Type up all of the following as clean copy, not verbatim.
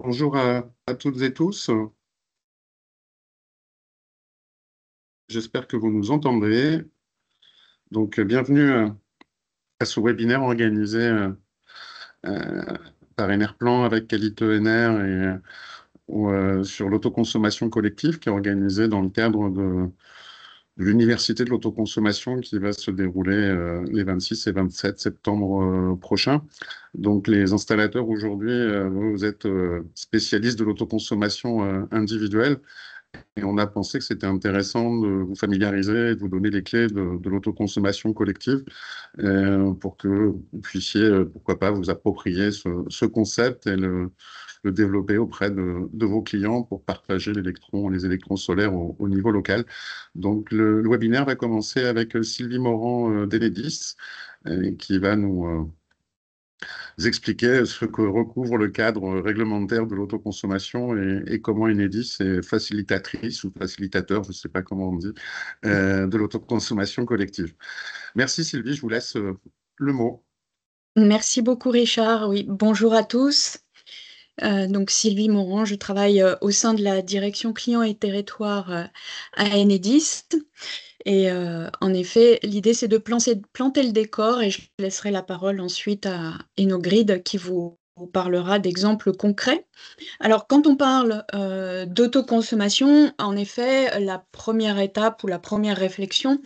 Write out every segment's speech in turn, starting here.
Bonjour à toutes et tous. J'espère que vous nous entendrez. Donc, bienvenue à ce webinaire organisé euh, par Enerplan avec Qualité ENR sur l'autoconsommation collective qui est organisé dans le cadre de l'Université de l'autoconsommation qui va se dérouler les 26 et 27 septembre prochains. Donc, les installateurs aujourd'hui, vous êtes spécialistes de l'autoconsommation individuelle. Et on a pensé que c'était intéressant de vous familiariser et de vous donner les clés de l'autoconsommation collective pour que vous puissiez, pourquoi pas, vous approprier ce concept et le développer auprès de vos clients pour partager les électrons solaires au niveau local. Donc, le webinaire va commencer avec Sylvie Morand d'Enedis qui va nous expliquer ce que recouvre le cadre réglementaire de l'autoconsommation et comment Enedis est facilitatrice ou facilitateur, je ne sais pas comment on dit, de l'autoconsommation collective. Merci Sylvie, je vous laisse le mot. Merci beaucoup Richard. Oui, bonjour à tous. Donc Sylvie Morand, je travaille au sein de la direction clients et territoires à Enedis. Et en effet, l'idée c'est de planter le décor et je laisserai la parole ensuite à Enogrid qui vous parlera d'exemples concrets. Alors, quand on parle d'autoconsommation, en effet, la première étape ou la première réflexion,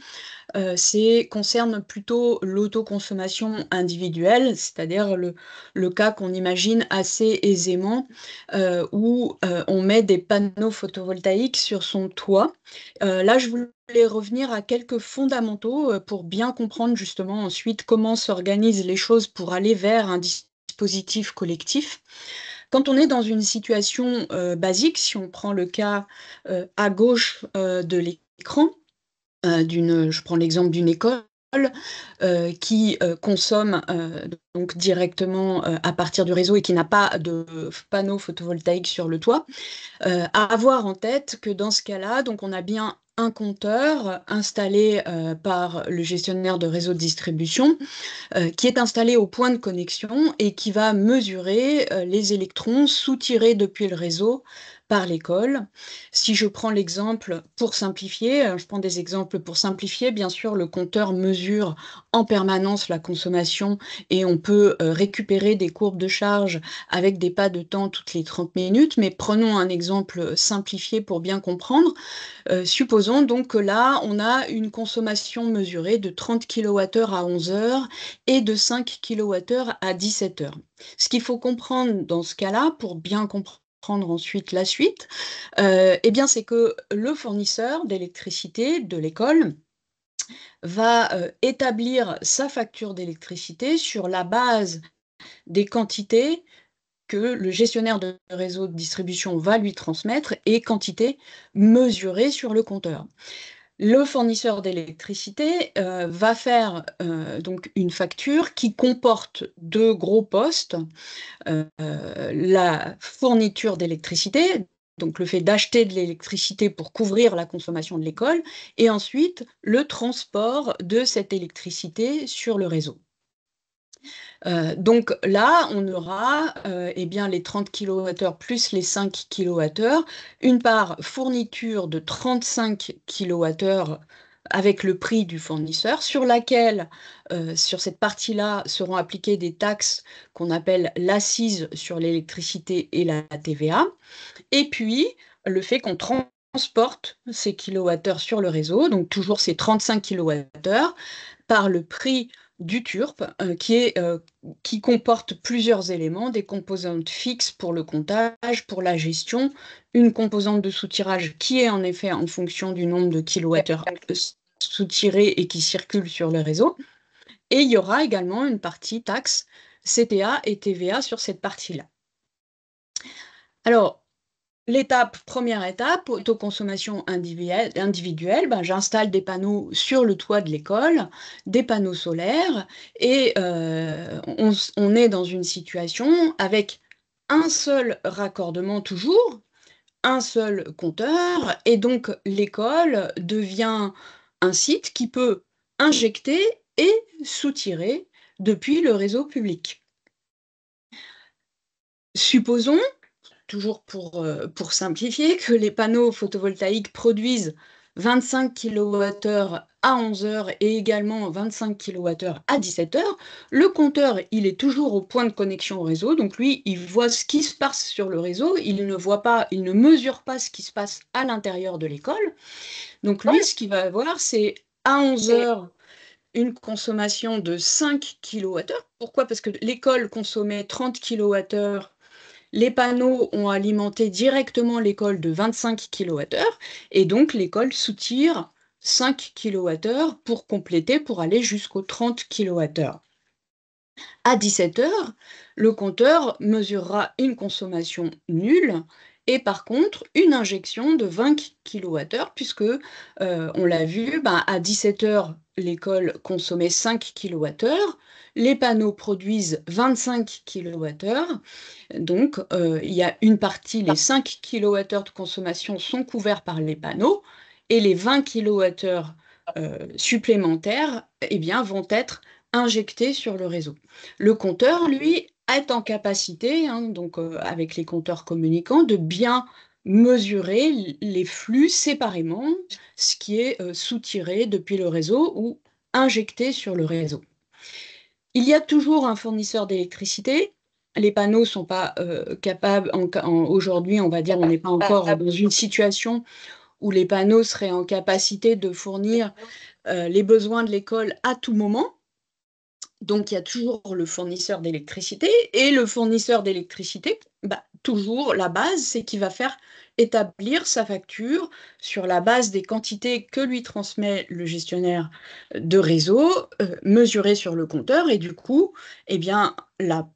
concerne plutôt l'autoconsommation individuelle, c'est-à-dire le cas qu'on imagine assez aisément, où on met des panneaux photovoltaïques sur son toit. Là, je voulais revenir à quelques fondamentaux pour bien comprendre justement ensuite comment s'organisent les choses pour aller vers un dispositif collectif. Quand on est dans une situation basique, si on prend le cas à gauche de l'écran, je prends l'exemple d'une école qui consomme donc directement à partir du réseau et qui n'a pas de panneau photovoltaïque sur le toit, à avoir en tête que dans ce cas-là, donc on a bien un compteur installé par le gestionnaire de réseau de distribution qui est installé au point de connexion et qui va mesurer les électrons soutirés depuis le réseau par l'école. Si je prends l'exemple pour simplifier, je prends des exemples pour simplifier, bien sûr, le compteur mesure en permanence la consommation et on peut récupérer des courbes de charge avec des pas de temps toutes les 30 minutes, mais prenons un exemple simplifié pour bien comprendre. Supposons donc que là, on a une consommation mesurée de 30 kWh à 11 heures et de 5 kWh à 17 heures. Ce qu'il faut comprendre dans ce cas-là, pour bien comprendre ensuite la suite, eh bien, c'est que le fournisseur d'électricité de l'école va établir sa facture d'électricité sur la base des quantités que le gestionnaire de réseau de distribution va lui transmettre et quantité mesurée sur le compteur. Le fournisseur d'électricité va faire donc une facture qui comporte deux gros postes, la fourniture d'électricité, donc le fait d'acheter de l'électricité pour couvrir la consommation de l'école, et ensuite le transport de cette électricité sur le réseau. Donc là, on aura eh bien, les 30 kWh plus les 5 kWh, une part fourniture de 35 kWh avec le prix du fournisseur, sur laquelle, sur cette partie-là, seront appliquées des taxes qu'on appelle l'assise sur l'électricité et la TVA, et puis le fait qu'on transporte ces kilowattheures sur le réseau, donc toujours ces 35 kWh, par le prix du TURP, qui comporte plusieurs éléments, des composantes fixes pour le comptage, pour la gestion, une composante de soutirage qui est en effet en fonction du nombre de kilowattheures soutirés et qui circulent sur le réseau. Et il y aura également une partie taxe CTA et TVA sur cette partie-là. Alors, première étape, autoconsommation individuelle, ben, j'installe des panneaux sur le toit de l'école, des panneaux solaires, et on est dans une situation avec un seul raccordement toujours, un seul compteur, et donc l'école devient un site qui peut injecter et soutirer depuis le réseau public. Supposons toujours pour simplifier, que les panneaux photovoltaïques produisent 25 kWh à 11 heures et également 25 kWh à 17 heures. Le compteur, il est toujours au point de connexion au réseau, donc lui, il voit ce qui se passe sur le réseau, il ne voit pas, il ne mesure pas ce qui se passe à l'intérieur de l'école. Donc lui, ce qu'il va avoir, c'est à 11 heures une consommation de 5 kWh. Pourquoi? Parce que l'école consommait 30 kWh. Les panneaux ont alimenté directement l'école de 25 kWh et donc l'école soutire 5 kWh pour compléter, pour aller jusqu'aux 30 kWh. À 17 heures, le compteur mesurera une consommation nulle et par contre une injection de 20 kWh puisque, on l'a vu, à 17 heures, l'école consommait 5 kWh, les panneaux produisent 25 kWh, donc il y a une partie, les 5 kWh de consommation sont couverts par les panneaux et les 20 kWh supplémentaires vont être injectés sur le réseau. Le compteur, lui, est en capacité, donc avec les compteurs communicants, de bien mesurer les flux séparément, ce qui est soutiré depuis le réseau ou injecté sur le réseau. Il y a toujours un fournisseur d'électricité. Les panneaux ne sont pas capables, aujourd'hui, on va dire, on n'est pas encore dans une situation où les panneaux seraient en capacité de fournir les besoins de l'école à tout moment. Donc, il y a toujours le fournisseur d'électricité. Et le fournisseur d'électricité, toujours, la base, c'est qu'il va faire établir sa facture sur la base des quantités que lui transmet le gestionnaire de réseau, mesurées sur le compteur. Et du coup, la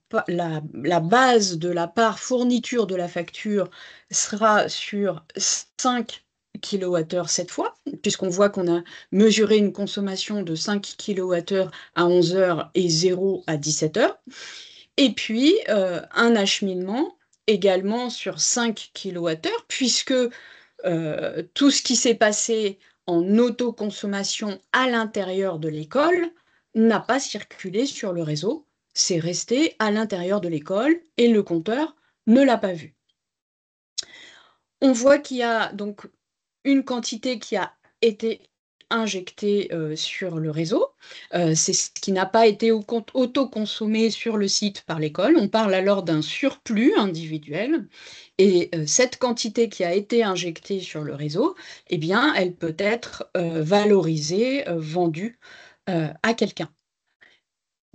base de la part fourniture de la facture sera sur 5 kWh cette fois, puisqu'on voit qu'on a mesuré une consommation de 5 kWh à 11 heures et 0 à 17 heures. Et puis, un acheminement également sur 5 kWh, puisque tout ce qui s'est passé en autoconsommation à l'intérieur de l'école n'a pas circulé sur le réseau, c'est resté à l'intérieur de l'école et le compteur ne l'a pas vu. On voit qu'il y a donc une quantité qui a été injectée sur le réseau. C'est ce qui n'a pas été auto-consommé sur le site par l'école. On parle alors d'un surplus individuel. Et cette quantité qui a été injectée sur le réseau, elle peut être valorisée, vendue à quelqu'un.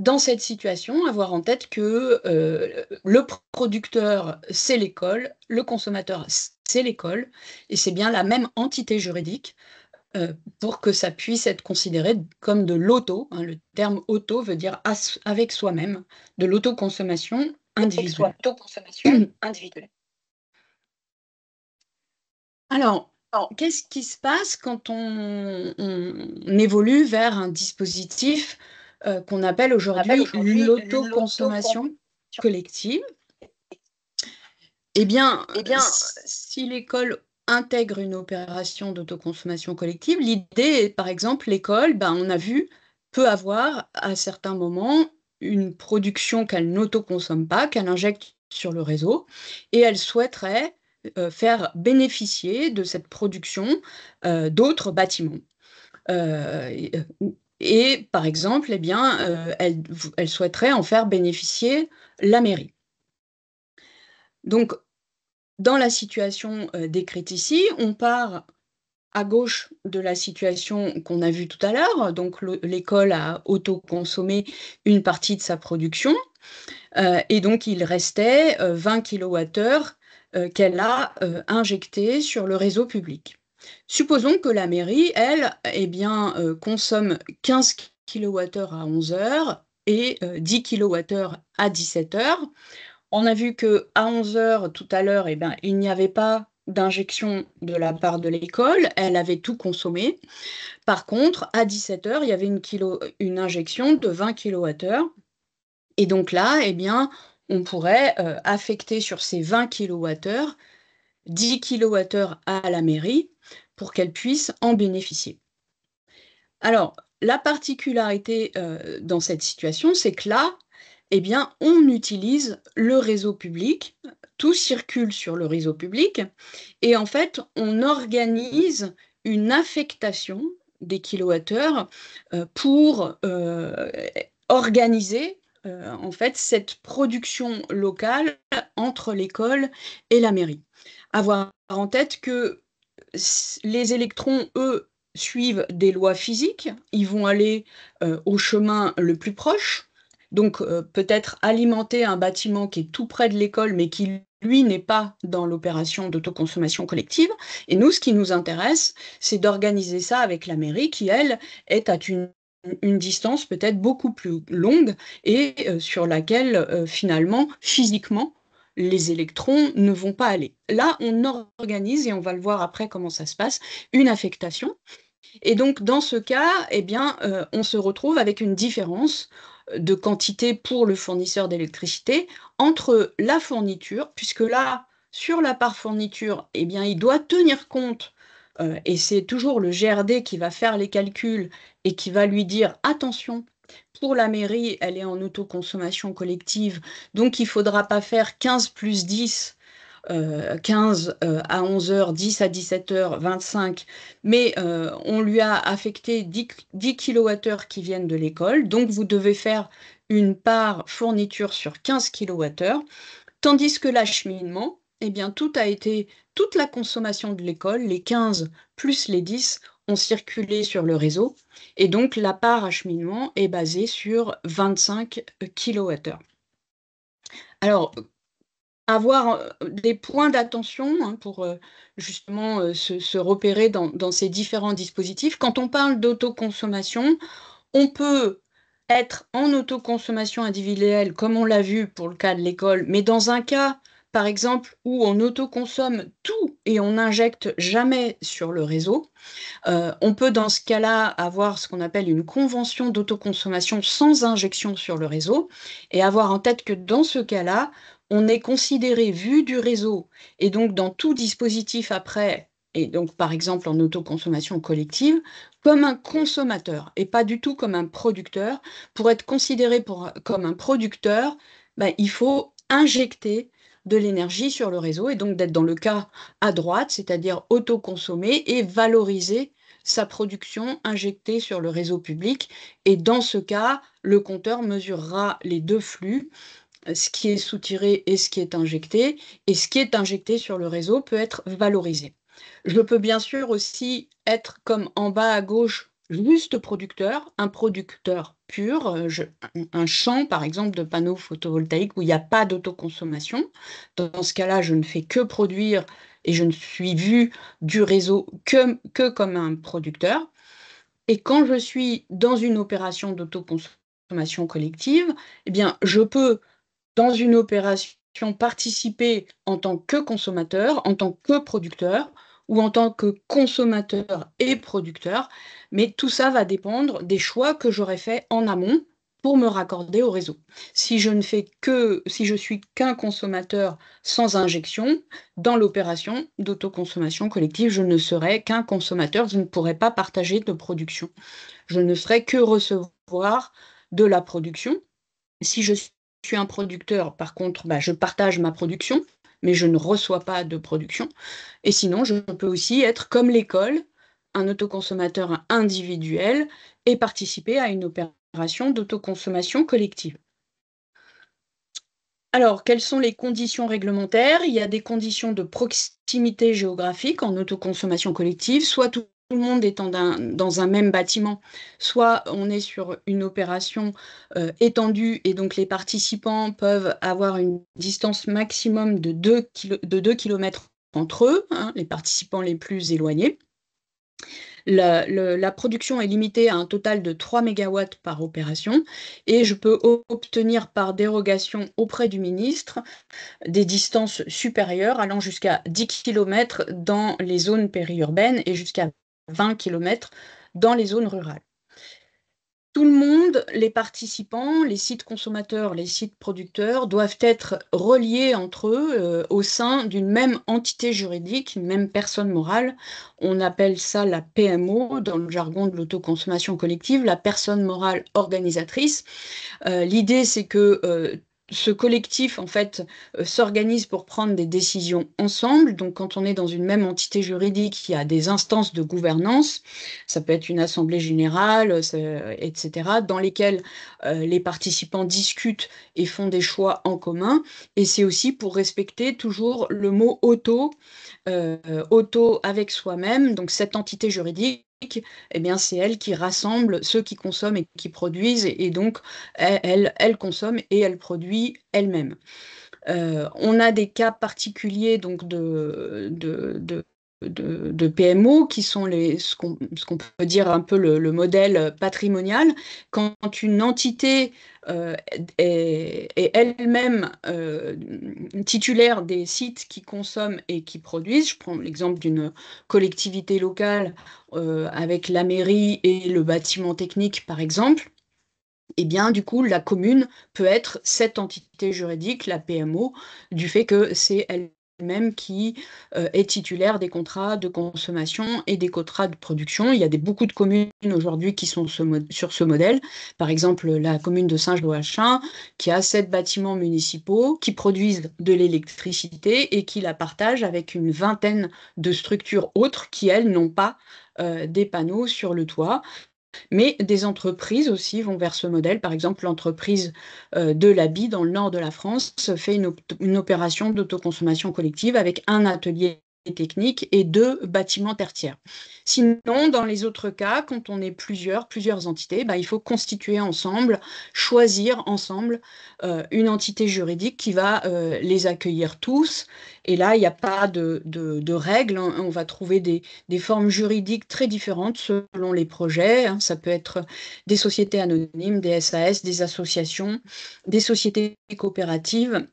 Dans cette situation, avoir en tête que le producteur, c'est l'école, le consommateur, c'est l'école, et c'est bien la même entité juridique pour que ça puisse être considéré comme de l'auto. Le terme auto veut dire avec soi-même, de l'autoconsommation individuelle. Alors, qu'est-ce qui se passe quand on évolue vers un dispositif qu'on appelle aujourd'hui l'autoconsommation collective? Si l'école intègre une opération d'autoconsommation collective, l'idée, par exemple, l'école, on a vu, peut avoir à certains moments une production qu'elle n'autoconsomme pas, qu'elle injecte sur le réseau, et elle souhaiterait faire bénéficier de cette production d'autres bâtiments. Et par exemple, elle souhaiterait en faire bénéficier la mairie. Donc, dans la situation décrite ici, on part à gauche de la situation qu'on a vue tout à l'heure. Donc, l'école a autoconsommé une partie de sa production. Et donc, il restait 20 kWh qu'elle a injectés sur le réseau public. Supposons que la mairie, elle, consomme 15 kWh à 11 heures et 10 kWh à 17 heures. On a vu qu'à 11 heures, tout à l'heure, il n'y avait pas d'injection de la part de l'école, elle avait tout consommé. Par contre, à 17 heures, il y avait une injection de 20 kWh. Et donc là, on pourrait affecter sur ces 20 kWh 10 kWh à la mairie pour qu'elle puisse en bénéficier. Alors, la particularité dans cette situation, c'est que là, on utilise le réseau public, tout circule sur le réseau public et en fait, on organise une affectation des kilowattheures pour organiser en fait cette production locale entre l'école et la mairie. Avoir en tête que les électrons, eux, suivent des lois physiques, ils vont aller au chemin le plus proche, donc peut-être alimenter un bâtiment qui est tout près de l'école, mais qui, lui, n'est pas dans l'opération d'autoconsommation collective. Et nous, ce qui nous intéresse, c'est d'organiser ça avec la mairie, qui, elle, est à une distance peut-être beaucoup plus longue et sur laquelle, finalement, physiquement, les électrons ne vont pas aller. Là, on organise, et on va le voir après comment ça se passe, une affectation. Et donc, dans ce cas, eh bien, on se retrouve avec une différence de quantité pour le fournisseur d'électricité entre la fourniture, puisque là, sur la part fourniture, eh bien, il doit tenir compte, et c'est toujours le GRD qui va faire les calculs et qui va lui dire, attention, pour la mairie, elle est en autoconsommation collective, donc il ne faudra pas faire 15 plus 10, 15 à 11 heures, 10 à 17 heures, 25, mais on lui a affecté 10 kWh qui viennent de l'école, donc vous devez faire une part fourniture sur 15 kWh, tandis que l'acheminement, eh bien, toute la consommation de l'école, les 15 plus les 10, ont circulé sur le réseau, et donc la part acheminement est basée sur 25 kWh. Alors, avoir des points d'attention pour justement se repérer dans ces différents dispositifs. Quand on parle d'autoconsommation, on peut être en autoconsommation individuelle, comme on l'a vu pour le cas de l'école, mais dans un cas, par exemple, où on autoconsomme tout et on n'injecte jamais sur le réseau, on peut dans ce cas-là avoir ce qu'on appelle une convention d'autoconsommation sans injection sur le réseau et avoir en tête que dans ce cas-là, on est considéré, vu du réseau, et donc dans tout dispositif après, et donc par exemple en autoconsommation collective, comme un consommateur et pas du tout comme un producteur. Pour être considéré comme un producteur, ben, il faut injecter de l'énergie sur le réseau et donc d'être dans le cas à droite, c'est-à-dire autoconsommer et valoriser sa production injectée sur le réseau public. Et dans ce cas, le compteur mesurera les deux flux, ce qui est soutiré et ce qui est injecté, et ce qui est injecté sur le réseau peut être valorisé. Je peux bien sûr aussi être comme en bas à gauche, juste producteur, un producteur pur, un champ par exemple de panneaux photovoltaïques où il n'y a pas d'autoconsommation. Dans ce cas-là, je ne fais que produire et je ne suis vu du réseau que comme un producteur. Et quand je suis dans une opération d'autoconsommation collective, eh bien, je peux dans une opération participer en tant que consommateur, en tant que producteur ou en tant que consommateur et producteur, mais tout ça va dépendre des choix que j'aurais fait en amont pour me raccorder au réseau. Si je suis qu'un consommateur sans injection, dans l'opération d'autoconsommation collective, je ne serai qu'un consommateur, je ne pourrai pas partager de production. Je ne ferai que recevoir de la production. Si je suis un producteur, par contre, bah, je partage ma production, mais je ne reçois pas de production. Et sinon, je peux aussi être comme l'école, un autoconsommateur individuel et participer à une opération d'autoconsommation collective. Alors, quelles sont les conditions réglementaires? Il y a des conditions de proximité géographique en autoconsommation collective, soit tout le monde est dans un même bâtiment, soit on est sur une opération étendue et donc les participants peuvent avoir une distance maximum de 2 km entre eux, hein, les participants les plus éloignés. La production est limitée à un total de 3 MW par opération et je peux obtenir par dérogation auprès du ministre des distances supérieures allant jusqu'à 10 km dans les zones périurbaines et jusqu'à 20 km dans les zones rurales. Tout le monde, les participants, les sites consommateurs, les sites producteurs doivent être reliés entre eux au sein d'une même entité juridique, une même personne morale. On appelle ça la PMO dans le jargon de l'autoconsommation collective, la personne morale organisatrice. L'idée, c'est que ce collectif, en fait, s'organise pour prendre des décisions ensemble. Donc, quand on est dans une même entité juridique, il y a des instances de gouvernance, ça peut être une assemblée générale, etc., dans lesquelles les participants discutent et font des choix en commun. Et c'est aussi pour respecter toujours le mot auto avec soi-même. Donc, cette entité juridique, eh bien, c'est elle qui rassemble ceux qui consomment et qui produisent, et donc elle consomme et elle produit elle-même. On a des cas particuliers donc de PMO qui sont ce qu'on peut dire un peu le modèle patrimonial. Quand une entité est elle-même titulaire des sites qui consomment et qui produisent, je prends l'exemple d'une collectivité locale avec la mairie et le bâtiment technique par exemple, eh bien, du coup, la commune peut être cette entité juridique, la PMO, du fait que c'est elle-même qui est titulaire des contrats de consommation et des contrats de production. Il y a beaucoup de communes aujourd'hui qui sont sur ce modèle. Par exemple, la commune de Saint-Joachim, qui a 7 bâtiments municipaux qui produisent de l'électricité et qui la partagent avec une vingtaine de structures autres qui, elles, n'ont pas des panneaux sur le toit. Mais des entreprises aussi vont vers ce modèle. Par exemple, l'entreprise de l'habit dans le nord de la France fait une opération d'autoconsommation collective avec un atelier technique et 2 bâtiments tertiaires. Sinon, dans les autres cas, quand on est plusieurs entités, bah, il faut constituer ensemble, choisir ensemble une entité juridique qui va les accueillir tous. Et là, il n'y a pas de règles, hein. On va trouver des formes juridiques très différentes selon les projets, hein. Ça peut être des sociétés anonymes, des SAS, des associations, des sociétés coopératives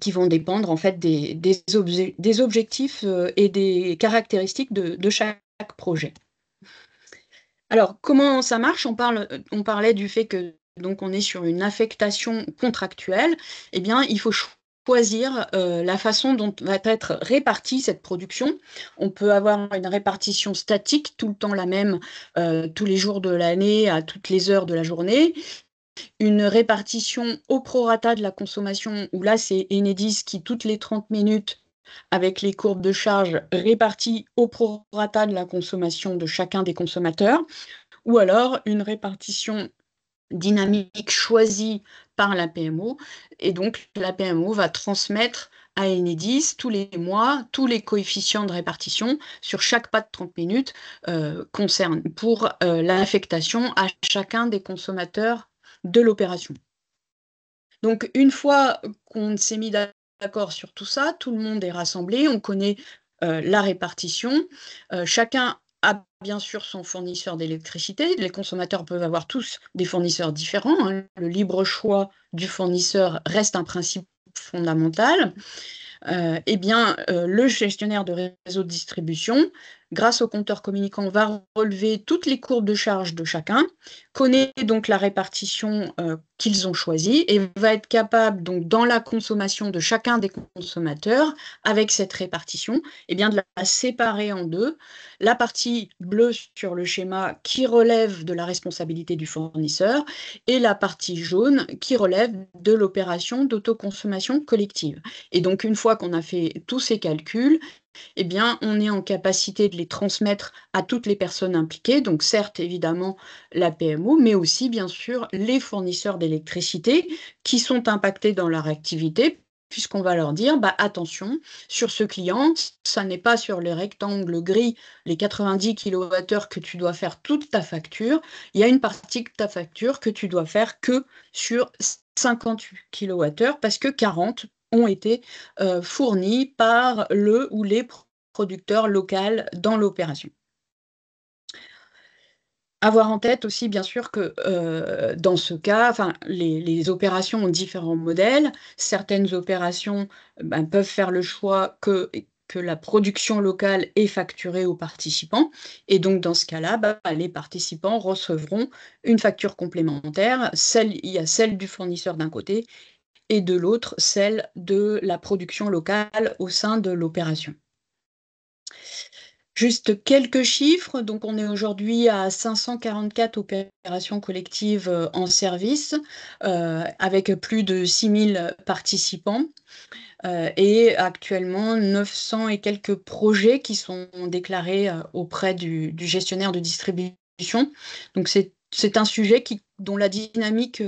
qui vont dépendre en fait des objectifs et des caractéristiques de chaque projet. Alors, comment ça marche? On parlait du fait que donc on est sur une affectation contractuelle. Eh bien, il faut choisir la façon dont va être répartie cette production. On peut avoir une répartition statique, tout le temps la même, tous les jours de l'année, à toutes les heures de la journée. Une répartition au prorata de la consommation, où là, c'est Enedis qui, toutes les 30 minutes, avec les courbes de charge, répartit au prorata de la consommation de chacun des consommateurs, ou alors une répartition dynamique choisie par la PMO, et donc la PMO va transmettre à Enedis tous les mois tous les coefficients de répartition sur chaque pas de 30 minutes pour l'affectation à chacun des consommateurs de l'opération. Donc une fois qu'on s'est mis d'accord sur tout ça, tout le monde est rassemblé, on connaît la répartition, chacun a bien sûr son fournisseur d'électricité. Les consommateurs peuvent avoir tous des fournisseurs différents, hein. Le libre choix du fournisseur reste un principe fondamental. Eh bien, le gestionnaire de réseau de distribution, grâce au compteur communicant, va relever toutes les courbes de charge de chacun, connaît donc la répartition qu'ils ont choisie et va être capable, donc, dans la consommation de chacun des consommateurs, avec cette répartition, eh bien, de la séparer en deux. La partie bleue sur le schéma qui relève de la responsabilité du fournisseur et la partie jaune qui relève de l'opération d'autoconsommation collective. Et donc, une fois qu'on a fait tous ces calculs, eh bien, on est en capacité de les transmettre à toutes les personnes impliquées, donc certes, évidemment, la PMO, mais aussi, bien sûr, les fournisseurs d'électricité qui sont impactés dans leur activité, puisqu'on va leur dire, bah, attention, sur ce client, ça n'est pas sur les rectangles gris, les 90 kWh que tu dois faire toute ta facture, il y a une partie de ta facture que tu dois faire que sur 58 kWh, parce que 40 ont été fournis par le ou les producteurs locaux dans l'opération. Avoir en tête aussi, bien sûr, que dans ce cas, les opérations ont différents modèles. Certaines opérations peuvent faire le choix que la production locale est facturée aux participants. Et donc, dans ce cas-là, les participants recevront une facture complémentaire. Il y a celle du fournisseur d'un côté et de l'autre, celle de la production locale au sein de l'opération. Juste quelques chiffres. Donc, on est aujourd'hui à 544 opérations collectives en service, avec plus de 6000 participants. Et actuellement 900 et quelques projets qui sont déclarés auprès du gestionnaire de distribution. Donc c'est un sujet dont la dynamique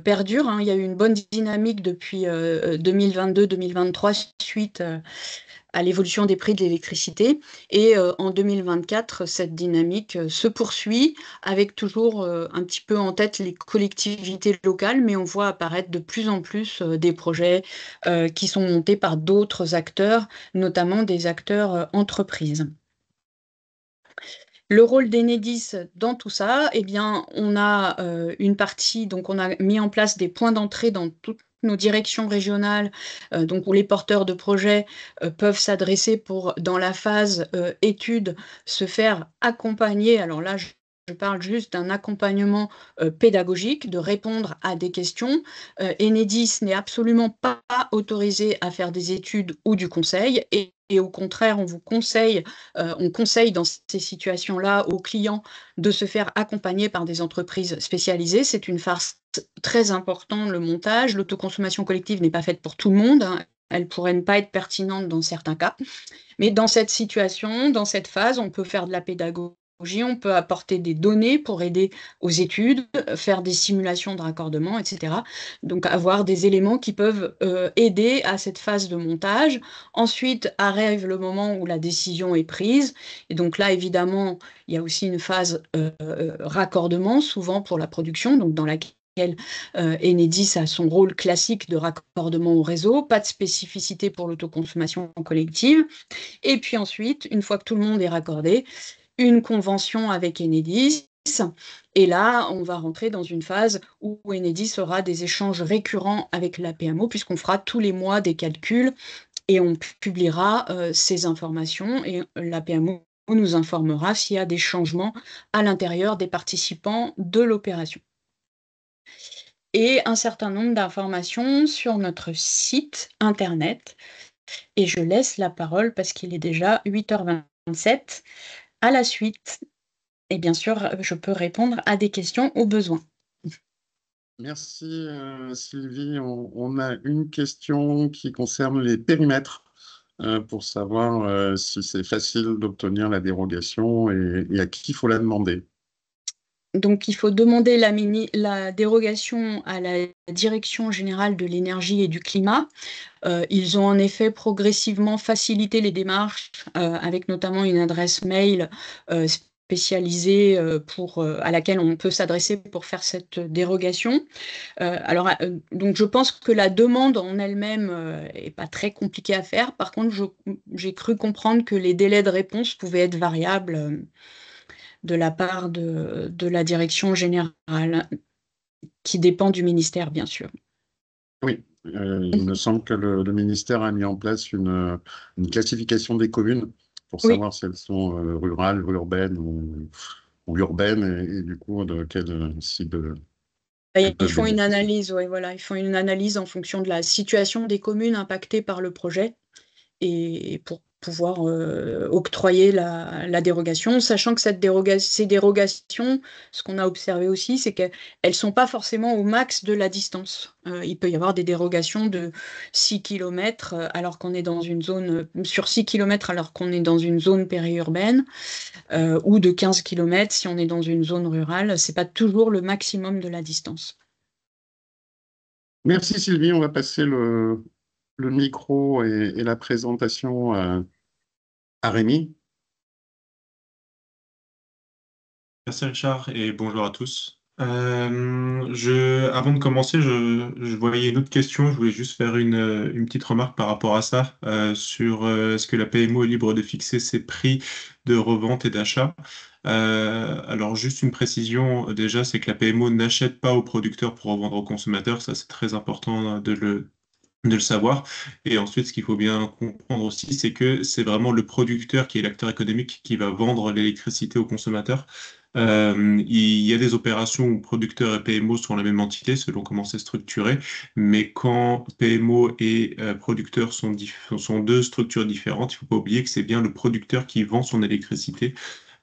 perdure, hein. Il y a eu une bonne dynamique depuis 2022-2023 suite à l'évolution des prix de l'électricité. Et en 2024, cette dynamique se poursuit avec toujours un petit peu en tête les collectivités locales, mais on voit apparaître de plus en plus des projets qui sont montés par d'autres acteurs, notamment des acteurs entreprises. Le rôle d'Enedis dans tout ça, eh bien, on a une partie, donc on a mis en place des points d'entrée dans toutes nos directions régionales, donc où les porteurs de projets peuvent s'adresser pour, dans la phase étude, se faire accompagner. Alors là, je parle juste d'un accompagnement pédagogique, de répondre à des questions. Enedis n'est absolument pas autorisé à faire des études ou du conseil, et au contraire, on conseille dans ces situations-là aux clients de se faire accompagner par des entreprises spécialisées. C'est une phase très importante, le montage. L'autoconsommation collective n'est pas faite pour tout le monde, hein. Elle pourrait ne pas être pertinente dans certains cas. Mais dans cette situation, dans cette phase, on peut faire de la pédagogie, on peut apporter des données pour aider aux études, faire des simulations de raccordement, etc. Donc avoir des éléments qui peuvent aider à cette phase de montage. Ensuite arrive le moment où la décision est prise. Et donc là, évidemment, il y a aussi une phase raccordement, souvent pour la production, donc dans laquelle Enedis a son rôle classique de raccordement au réseau, pas de spécificité pour l'autoconsommation collective. Et puis ensuite, une fois que tout le monde est raccordé, une convention avec Enedis. Et là, on va rentrer dans une phase où Enedis aura des échanges récurrents avec la PMO, puisqu'on fera tous les mois des calculs et on publiera ces informations, et la PMO nous informera s'il y a des changements à l'intérieur des participants de l'opération. Et un certain nombre d'informations sur notre site internet. Et je laisse la parole, parce qu'il est déjà 8h27, à la suite. Et bien sûr, je peux répondre à des questions au besoin. Merci Sylvie. On a une question qui concerne les périmètres pour savoir si c'est facile d'obtenir la dérogation et à qui il faut la demander. Donc, il faut demander la dérogation à la Direction générale de l'énergie et du climat. Ils ont en effet progressivement facilité les démarches, avec notamment une adresse mail spécialisée à laquelle on peut s'adresser pour faire cette dérogation. Donc je pense que la demande en elle-même est pas très compliquée à faire. Par contre, j'ai cru comprendre que les délais de réponse pouvaient être variables de la part de la direction générale, qui dépend du ministère, bien sûr. Oui, il me semble que le ministère a mis en place une classification des communes pour Oui, savoir si elles sont rurales, urbaines ou urbaines et du coup de quel site elles ils peuvent font une bénéficier. analyse, ouais, voilà, ils font une analyse en fonction de la situation des communes impactées par le projet, et pour pouvoir octroyer la dérogation, sachant que ces dérogations, ce qu'on a observé aussi, c'est qu'elles ne sont pas forcément au max de la distance. Il peut y avoir des dérogations de 6 km alors qu'on est dans une zone, sur 6 km alors qu'on est dans une zone périurbaine, ou de 15 km si on est dans une zone rurale. C'est pas toujours le maximum de la distance. Merci Sylvie, on va passer le micro et la présentation à Rémi. Merci Richard et bonjour à tous. Avant de commencer, je voyais une autre question. Je voulais juste faire une petite remarque par rapport à ça, sur est-ce que la PMO est libre de fixer ses prix de revente et d'achat. Alors juste une précision, déjà, c'est que la PMO n'achète pas aux producteurs pour revendre aux consommateurs. Ça, c'est très important de le savoir. Et ensuite, ce qu'il faut bien comprendre aussi, c'est que c'est vraiment le producteur qui est l'acteur économique qui va vendre l'électricité aux consommateurs. Il y a des opérations où producteurs et PMO sont la même entité selon comment c'est structuré, mais quand PMO et producteurs sont deux structures différentes, il ne faut pas oublier que c'est bien le producteur qui vend son électricité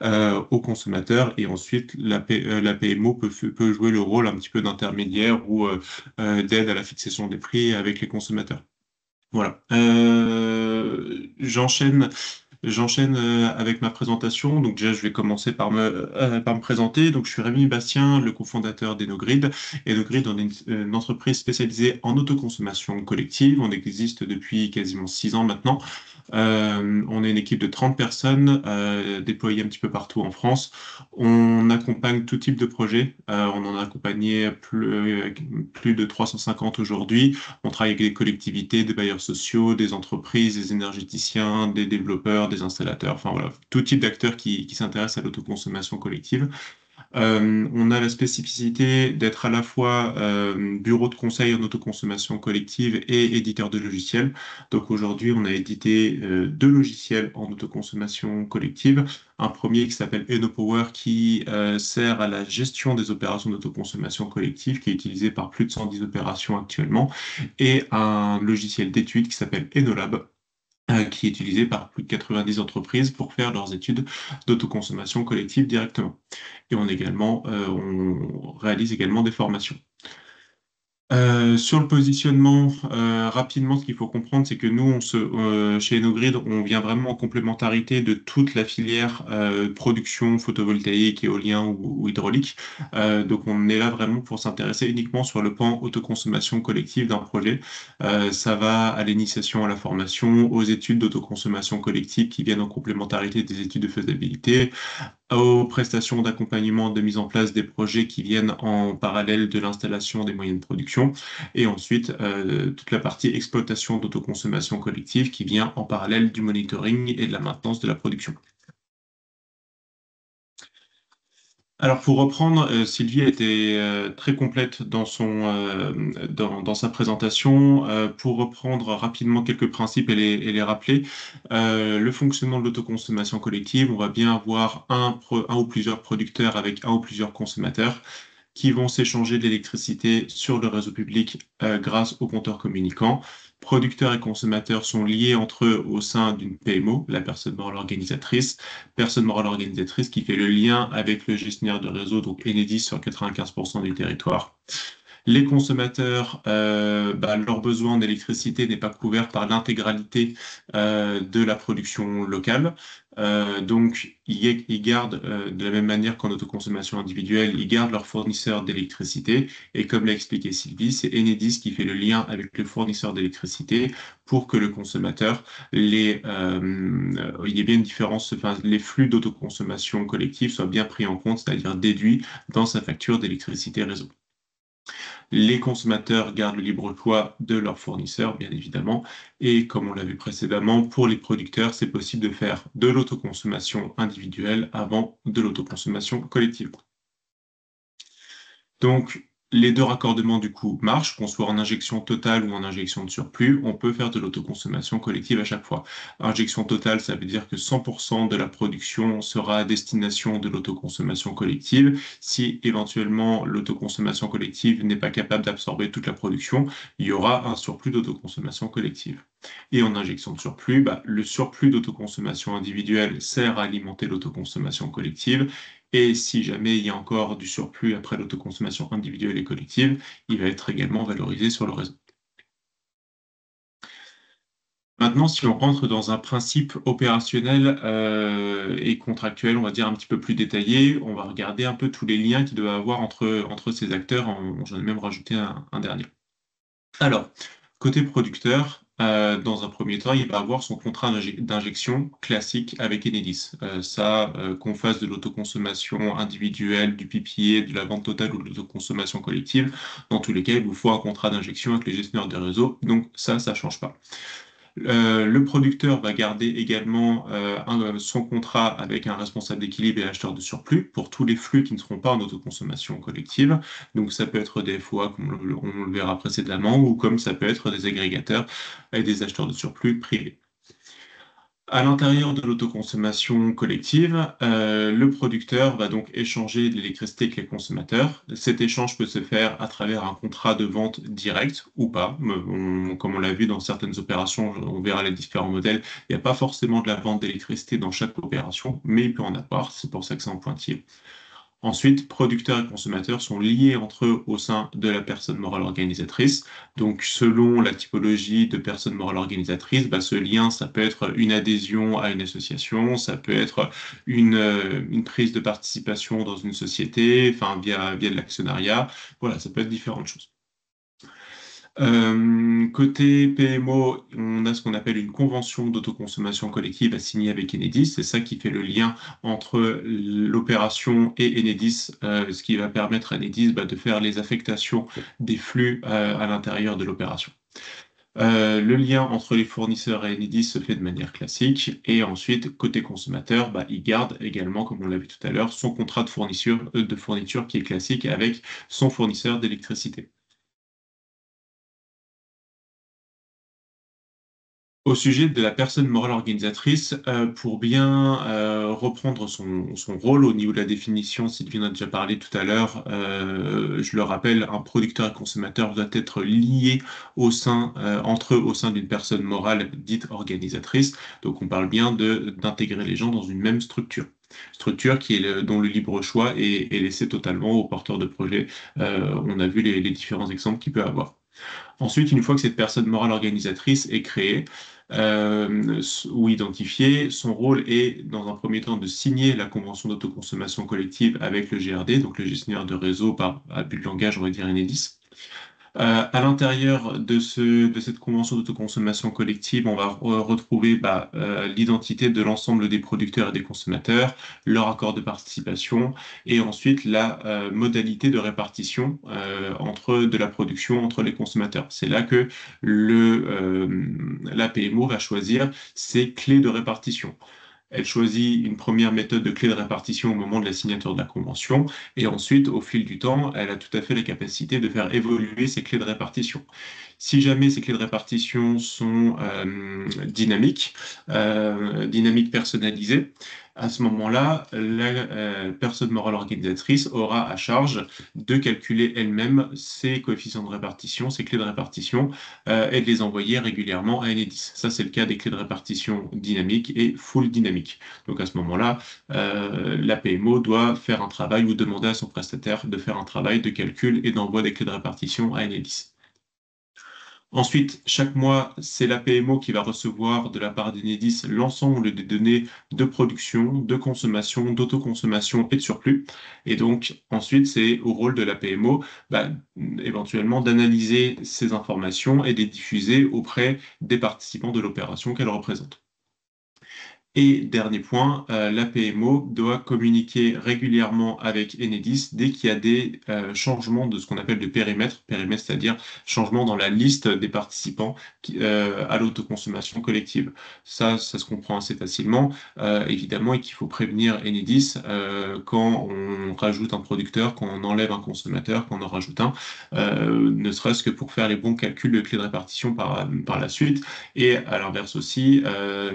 au consommateur et ensuite la PMO peut jouer le rôle un petit peu d'intermédiaire ou d'aide à la fixation des prix avec les consommateurs. Voilà. J'enchaîne avec ma présentation. Donc déjà, je vais commencer par me présenter. Donc je suis Rémi Bastien, le cofondateur d'Enogrid. Enogrid, on est une entreprise spécialisée en autoconsommation collective. On existe depuis quasiment 6 ans maintenant. On est une équipe de 30 personnes déployées un petit peu partout en France. On accompagne tout type de projets. On en a accompagné plus de 350 aujourd'hui. On travaille avec des collectivités, des bailleurs sociaux, des entreprises, des énergéticiens, des développeurs, des installateurs, enfin voilà, tout type d'acteurs qui s'intéressent à l'autoconsommation collective. On a la spécificité d'être à la fois bureau de conseil en autoconsommation collective et éditeur de logiciels. Donc aujourd'hui, on a édité 2 logiciels en autoconsommation collective. Un premier qui s'appelle EnoPower qui sert à la gestion des opérations d'autoconsommation collective, qui est utilisé par plus de 110 opérations actuellement, et un logiciel d'étude qui s'appelle Enolab qui est utilisé par plus de 90 entreprises pour faire leurs études d'autoconsommation collective directement. Et on réalise également des formations. Sur le positionnement, rapidement, ce qu'il faut comprendre, c'est que nous, chez Enogrid, on vient vraiment en complémentarité de toute la filière production photovoltaïque, éolien ou hydraulique. Donc, on est là vraiment pour s'intéresser uniquement sur le pan autoconsommation collective d'un projet. Ça va à l'initiation, à la formation, aux études d'autoconsommation collective qui viennent en complémentarité des études de faisabilité, aux prestations d'accompagnement de mise en place des projets qui viennent en parallèle de l'installation des moyens de production, et ensuite toute la partie exploitation d'autoconsommation collective qui vient en parallèle du monitoring et de la maintenance de la production. Alors pour reprendre, Sylvie a été très complète dans sa présentation. Pour reprendre rapidement quelques principes et les rappeler, le fonctionnement de l'autoconsommation collective, on va bien avoir un ou plusieurs producteurs avec un ou plusieurs consommateurs qui vont s'échanger de l'électricité sur le réseau public grâce au compteur communicant. Producteurs et consommateurs sont liés entre eux au sein d'une PMO, la personne personne morale organisatrice qui fait le lien avec le gestionnaire de réseau, donc Enedis sur 95% du territoire. Les consommateurs, leur besoin en électricité n'est pas couvert par l'intégralité de la production locale. Donc, ils gardent, de la même manière qu'en autoconsommation individuelle, ils gardent leur fournisseur d'électricité. Et comme l'a expliqué Sylvie, c'est Enedis qui fait le lien avec le fournisseur d'électricité pour que le consommateur, il y ait bien une différence, enfin, les flux d'autoconsommation collective soient bien pris en compte, c'est-à-dire déduits dans sa facture d'électricité réseau. Les consommateurs gardent le libre choix de leur fournisseur, bien évidemment. Et comme on l'a vu précédemment, pour les producteurs, c'est possible de faire de l'autoconsommation individuelle avant de l'autoconsommation collective. Donc, les deux raccordements du coup marchent, qu'on soit en injection totale ou en injection de surplus, on peut faire de l'autoconsommation collective à chaque fois. Injection totale, ça veut dire que 100% de la production sera à destination de l'autoconsommation collective. Si éventuellement l'autoconsommation collective n'est pas capable d'absorber toute la production, il y aura un surplus d'autoconsommation collective. Et en injection de surplus, le surplus d'autoconsommation individuelle sert à alimenter l'autoconsommation collective. Et si jamais il y a encore du surplus après l'autoconsommation individuelle et collective, il va être également valorisé sur le réseau. Maintenant, si on rentre dans un principe opérationnel et contractuel, on va dire un petit peu plus détaillé, on va regarder un peu tous les liens qu'il doit y avoir entre ces acteurs. J'en ai même rajouté un dernier. Alors, côté producteur, dans un premier temps, il va avoir son contrat d'injection classique avec Enedis. Qu'on fasse de l'autoconsommation individuelle, du PPA, de la vente totale ou de l'autoconsommation collective, dans tous les cas, il vous faut un contrat d'injection avec les gestionnaires de réseau. Donc ça ne change pas. Le producteur va garder également son contrat avec un responsable d'équilibre et acheteur de surplus pour tous les flux qui ne seront pas en autoconsommation collective. Donc ça peut être des FOA comme on le verra précédemment ou comme ça peut être des agrégateurs et des acheteurs de surplus privés. À l'intérieur de l'autoconsommation collective, le producteur va donc échanger de l'électricité avec les consommateurs. Cet échange peut se faire à travers un contrat de vente direct ou pas. Comme on l'a vu dans certaines opérations, on verra les différents modèles. Il n'y a pas forcément de la vente d'électricité dans chaque opération, mais il peut en avoir. C'est pour ça que c'est en pointillé. Ensuite, producteurs et consommateurs sont liés entre eux au sein de la personne morale organisatrice. Donc, selon la typologie de personne morale organisatrice, ce lien, ça peut être une adhésion à une association, ça peut être une prise de participation dans une société, enfin, via de l'actionnariat. Voilà, ça peut être différentes choses. Côté PMO, on a ce qu'on appelle une convention d'autoconsommation collective à signer avec Enedis. C'est ça qui fait le lien entre l'opération et Enedis, ce qui va permettre à Enedis de faire les affectations des flux à l'intérieur de l'opération. Le lien entre les fournisseurs et Enedis se fait de manière classique. Et ensuite, côté consommateur, il garde également, comme on l'a vu tout à l'heure, son contrat de fourniture qui est classique avec son fournisseur d'électricité. Au sujet de la personne morale organisatrice, pour bien reprendre son rôle au niveau de la définition, Sylvie en a déjà parlé tout à l'heure, je le rappelle, un producteur et consommateur doit être lié entre eux au sein d'une personne morale dite organisatrice. Donc on parle bien d'intégrer les gens dans une même structure. Structure dont le libre choix est laissé totalement aux porteurs de projet. On a vu les différents exemples qu'il peut avoir. Ensuite, une fois que cette personne morale organisatrice est créée ou identifiée, son rôle est, dans un premier temps, de signer la convention d'autoconsommation collective avec le GRD, donc le gestionnaire de réseau à but de langage, on va dire Enedis. À l'intérieur de cette convention d'autoconsommation collective, on va retrouver l'identité de l'ensemble des producteurs et des consommateurs, leur accord de participation et ensuite la modalité de répartition de la production entre les consommateurs. C'est là que la PMO va choisir ses clés de répartition. Elle choisit une première méthode de clé de répartition au moment de la signature de la convention, et ensuite, au fil du temps, elle a tout à fait la capacité de faire évoluer ces clés de répartition. Si jamais ces clés de répartition sont dynamiques personnalisées, à ce moment-là, la personne morale organisatrice aura à charge de calculer elle-même ses coefficients de répartition, ses clés de répartition, et de les envoyer régulièrement à Enedis. Ça, c'est le cas des clés de répartition dynamiques et full dynamique. Donc à ce moment-là, la PMO doit faire un travail ou demander à son prestataire de faire un travail de calcul et d'envoi des clés de répartition à Enedis. Ensuite, chaque mois, c'est la PMO qui va recevoir de la part d'Enedis l'ensemble des données de production, de consommation, d'autoconsommation et de surplus. Et donc, ensuite, c'est au rôle de la PMO, éventuellement, d'analyser ces informations et de les diffuser auprès des participants de l'opération qu'elle représente. Et dernier point, la PMO doit communiquer régulièrement avec Enedis dès qu'il y a des changements de ce qu'on appelle de périmètre, c'est-à-dire changement dans la liste des participants à l'autoconsommation collective. Ça se comprend assez facilement, évidemment, et qu'il faut prévenir Enedis quand on rajoute un producteur, quand on enlève un consommateur, quand on en rajoute un, ne serait-ce que pour faire les bons calculs de clés de répartition par la suite. Et à l'inverse aussi,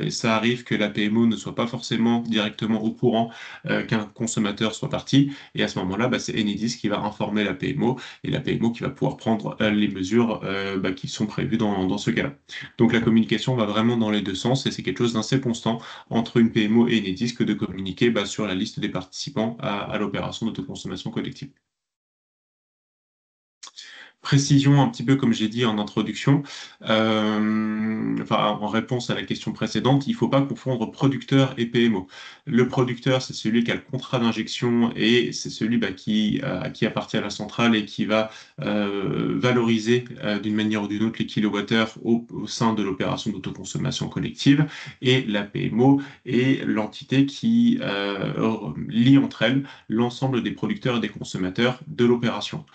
ça arrive que la PMO ne soit pas forcément directement au courant qu'un consommateur soit parti. Et à ce moment-là, c'est Enedis qui va informer la PMO et la PMO qui va pouvoir prendre les mesures qui sont prévues dans ce cas-là. Donc la communication va vraiment dans les deux sens et c'est quelque chose d'assez constant entre une PMO et Enedis que de communiquer sur la liste des participants à l'opération d'autoconsommation collective. Précision, un petit peu comme j'ai dit en introduction, en réponse à la question précédente, il ne faut pas confondre producteur et PMO. Le producteur, c'est celui qui a le contrat d'injection et c'est celui qui appartient à la centrale et qui va valoriser d'une manière ou d'une autre les kilowattheures au sein de l'opération d'autoconsommation collective. Et la PMO est l'entité qui lie entre elles l'ensemble des producteurs et des consommateurs de l'opération.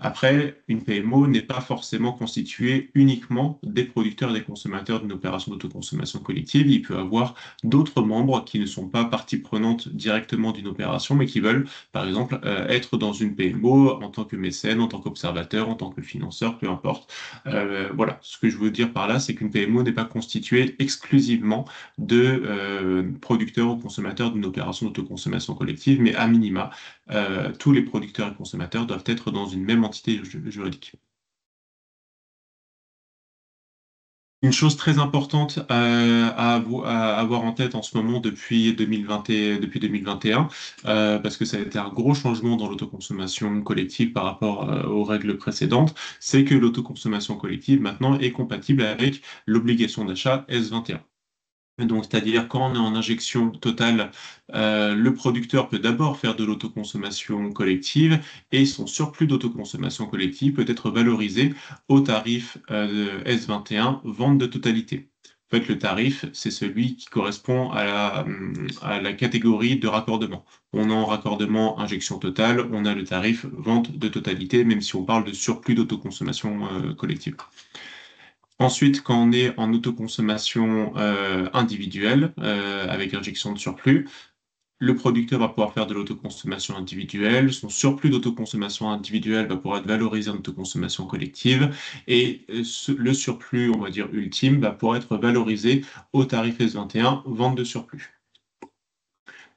Après, une PMO n'est pas forcément constituée uniquement des producteurs et des consommateurs d'une opération d'autoconsommation collective. Il peut y avoir d'autres membres qui ne sont pas partie prenante directement d'une opération, mais qui veulent, par exemple, être dans une PMO en tant que mécène, en tant qu'observateur, en tant que financeur, peu importe. Voilà, ce que je veux dire par là, c'est qu'une PMO n'est pas constituée exclusivement de producteurs ou consommateurs d'une opération d'autoconsommation collective, mais à minima, tous les producteurs et consommateurs doivent être dans une même entité juridique. Une chose très importante à avoir en tête en ce moment depuis 2020 depuis 2021, parce que ça a été un gros changement dans l'autoconsommation collective par rapport aux règles précédentes, c'est que l'autoconsommation collective maintenant est compatible avec l'obligation d'achat S21. Donc, c'est-à-dire quand on est en injection totale, le producteur peut d'abord faire de l'autoconsommation collective et son surplus d'autoconsommation collective peut être valorisé au tarif S21 vente de totalité. En fait, le tarif, c'est celui qui correspond à la catégorie de raccordement. On a en raccordement injection totale, on a le tarif vente de totalité, même si on parle de surplus d'autoconsommation collective. Ensuite, quand on est en autoconsommation individuelle, avec injection de surplus, le producteur va pouvoir faire de l'autoconsommation individuelle, son surplus d'autoconsommation individuelle va pouvoir être valorisé en autoconsommation collective, et le surplus, on va dire ultime, va pouvoir être valorisé au tarif S21, vente de surplus.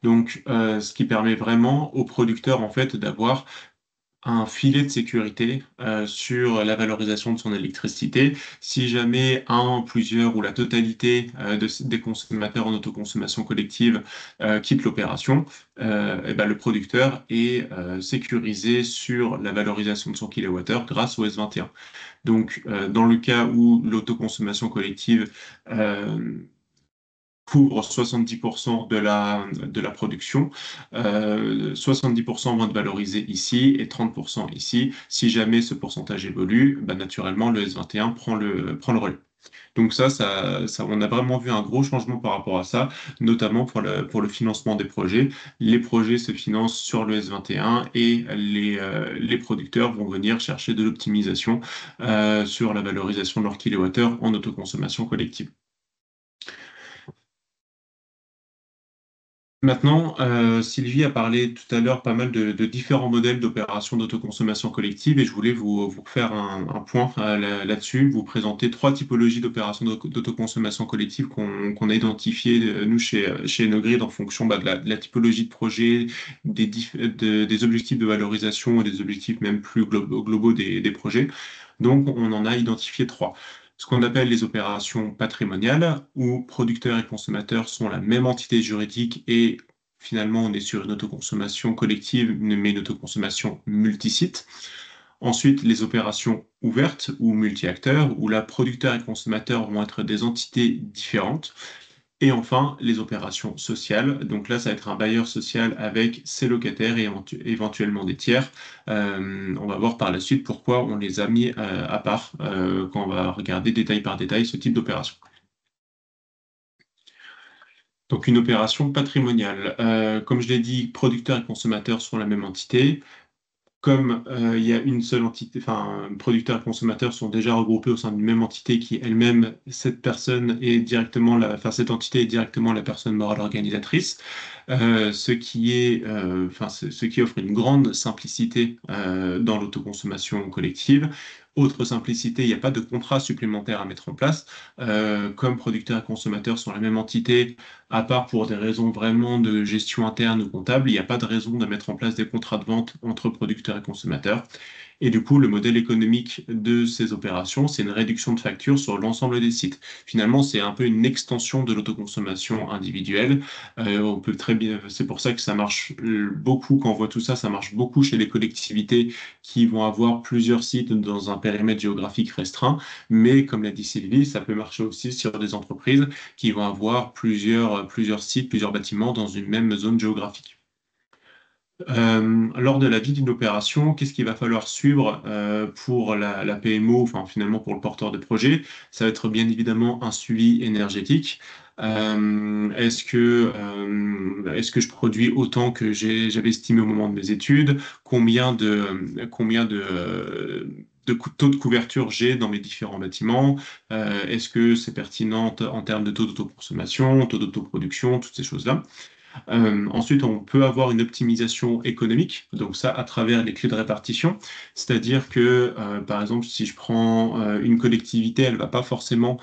Donc, ce qui permet vraiment au producteur, en fait, d'avoir un filet de sécurité sur la valorisation de son électricité. Si jamais un, plusieurs ou la totalité des consommateurs en autoconsommation collective quitte l'opération, et ben, le producteur est sécurisé sur la valorisation de son kilowattheure grâce au S21. Donc, dans le cas où l'autoconsommation collective couvre 70% de la production. 70% vont être valorisés ici et 30% ici. Si jamais ce pourcentage évolue, bah, naturellement, le S21 prend le relais. Donc on a vraiment vu un gros changement par rapport à ça, notamment pour le financement des projets. Les projets se financent sur le S21 et les producteurs vont venir chercher de l'optimisation sur la valorisation de leur kilowattheure en autoconsommation collective. Maintenant, Sylvie a parlé tout à l'heure pas mal de différents modèles d'opérations d'autoconsommation collective et je voulais vous faire un point là-dessus, vous présenter trois typologies d'opérations d'autoconsommation collective qu'on a identifiées, nous, chez Enogrid, en fonction bah, de la typologie de projet, des objectifs de valorisation et des objectifs même plus globaux des projets. Donc, on en a identifié trois. Ce qu'on appelle les opérations patrimoniales, où producteurs et consommateurs sont la même entité juridique et finalement on est sur une autoconsommation collective, mais une autoconsommation multisite. Ensuite, les opérations ouvertes ou multi-acteurs, où là, producteurs et consommateurs vont être des entités différentes. Et enfin, les opérations sociales. Donc là, ça va être un bailleur social avec ses locataires et éventuellement des tiers. On va voir par la suite pourquoi on les a mis à part quand on va regarder détail par détail ce type d'opération. Donc une opération patrimoniale. Comme je l'ai dit, producteurs et consommateurs sont la même entité. Comme il y a une seule entité, enfin, producteurs et consommateurs sont déjà regroupés au sein d'une même entité qui elle-même, cette personne est directement enfin, cette entité est directement la personne morale organisatrice, ce qui offre une grande simplicité dans l'autoconsommation collective. Autre simplicité, il n'y a pas de contrat supplémentaire à mettre en place. Comme producteurs et consommateurs sont la même entité, à part pour des raisons vraiment de gestion interne ou comptable, il n'y a pas de raison de mettre en place des contrats de vente entre producteurs et consommateurs. Et du coup, le modèle économique de ces opérations, c'est une réduction de facture sur l'ensemble des sites. Finalement, c'est un peu une extension de l'autoconsommation individuelle. On peut très bien, c'est pour ça que ça marche beaucoup, quand on voit tout ça, ça marche beaucoup chez les collectivités qui vont avoir plusieurs sites dans un périmètre géographique restreint. Mais comme l'a dit Sylvie, ça peut marcher aussi sur des entreprises qui vont avoir plusieurs sites, plusieurs bâtiments dans une même zone géographique. Lors de la vie d'une opération, qu'est-ce qu'il va falloir suivre pour la PMO, enfin finalement pour le porteur de projet? Ça va être bien évidemment un suivi énergétique. Est-ce que je produis autant que j'avais estimé au moment de mes études? Combien de taux de couverture j'ai dans mes différents bâtiments? Est-ce que c'est pertinent en termes de taux d'autoconsommation, taux d'autoproduction, toutes ces choses-là? Ensuite, on peut avoir une optimisation économique, donc ça à travers les clés de répartition, c'est-à-dire que, par exemple, si je prends une collectivité, elle va pas forcément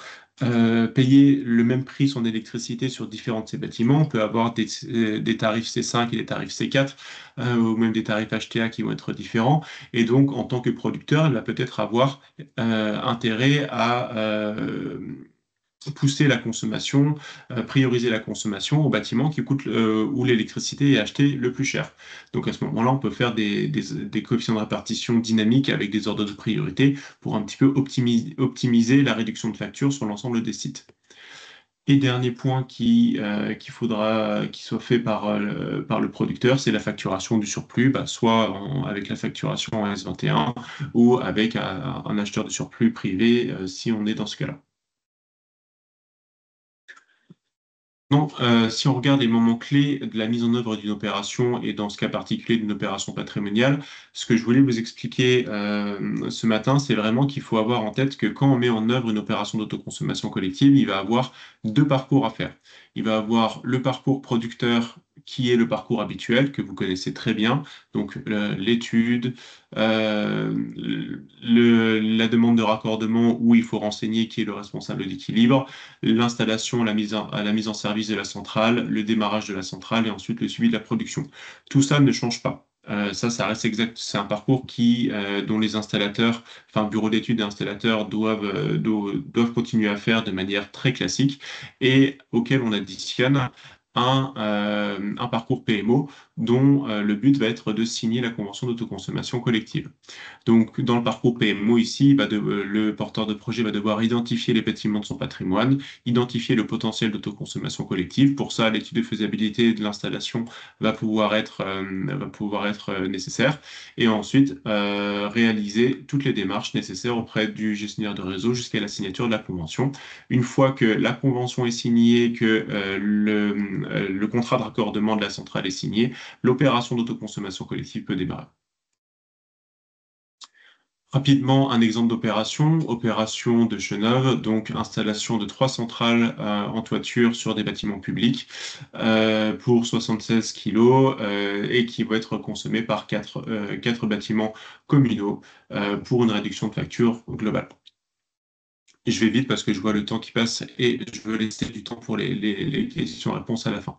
payer le même prix son électricité sur différents de ses bâtiments. On peut avoir des tarifs C5 et des tarifs C4, ou même des tarifs HTA qui vont être différents. Et donc, en tant que producteur, elle va peut-être avoir intérêt à pousser la consommation, prioriser la consommation au bâtiment où l'électricité est achetée le plus cher. Donc à ce moment-là, on peut faire des coefficients de répartition dynamiques avec des ordres de priorité pour un petit peu optimiser la réduction de facture sur l'ensemble des sites. Et dernier point qu'il faudra qu'il soit fait par le producteur, c'est la facturation du surplus, soit avec la facturation en S21 ou avec un acheteur de surplus privé si on est dans ce cas-là. Donc, si on regarde les moments clés de la mise en œuvre d'une opération et dans ce cas particulier d'une opération patrimoniale, ce que je voulais vous expliquer ce matin, c'est vraiment qu'il faut avoir en tête que quand on met en œuvre une opération d'autoconsommation collective, il va avoir deux parcours à faire. Il va avoir le parcours producteur qui est le parcours habituel que vous connaissez très bien, donc l'étude, la demande de raccordement où il faut renseigner qui est le responsable d'équilibre, l'installation, la mise en service de la centrale, le démarrage de la centrale et ensuite le suivi de la production. Tout ça ne change pas. Ça reste exact. C'est un parcours dont les installateurs, enfin bureaux d'études et installateurs doivent continuer à faire de manière très classique et auquel on additionne un parcours PMO dont le but va être de signer la convention d'autoconsommation collective. Donc, dans le parcours PMO ici, le porteur de projet va devoir identifier les bâtiments de son patrimoine, identifier le potentiel d'autoconsommation collective. Pour ça, l'étude de faisabilité de l'installation va pouvoir être nécessaire. Et ensuite, réaliser toutes les démarches nécessaires auprès du gestionnaire de réseau jusqu'à la signature de la convention. Une fois que la convention est signée, que le contrat de raccordement de la centrale est signé, l'opération d'autoconsommation collective peut démarrer. Rapidement, un exemple d'opération, opération de Cheneuve, donc installation de 3 centrales en toiture sur des bâtiments publics pour 76 kg et qui vont être consommés par 4 bâtiments communaux pour une réduction de facture globale. Je vais vite parce que je vois le temps qui passe et je veux laisser du temps pour les questions-réponses à la fin.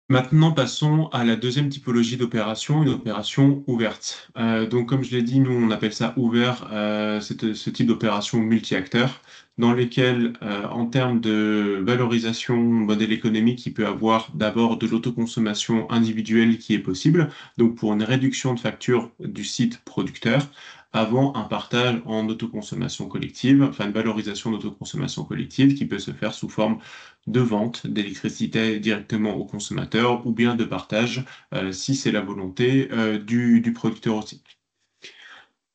Maintenant, passons à la deuxième typologie d'opération, une opération ouverte. Donc, comme je l'ai dit, nous, on appelle ça ouvert, ce type d'opération multi-acteurs, dans lesquelles, en termes de valorisation modèle économique, il peut avoir d'abord de l'autoconsommation individuelle qui est possible, donc pour une réduction de facture du site producteur, avant un partage en autoconsommation collective, enfin une valorisation d'autoconsommation collective qui peut se faire sous forme de vente d'électricité directement au consommateur ou bien de partage si c'est la volonté du producteur aussi.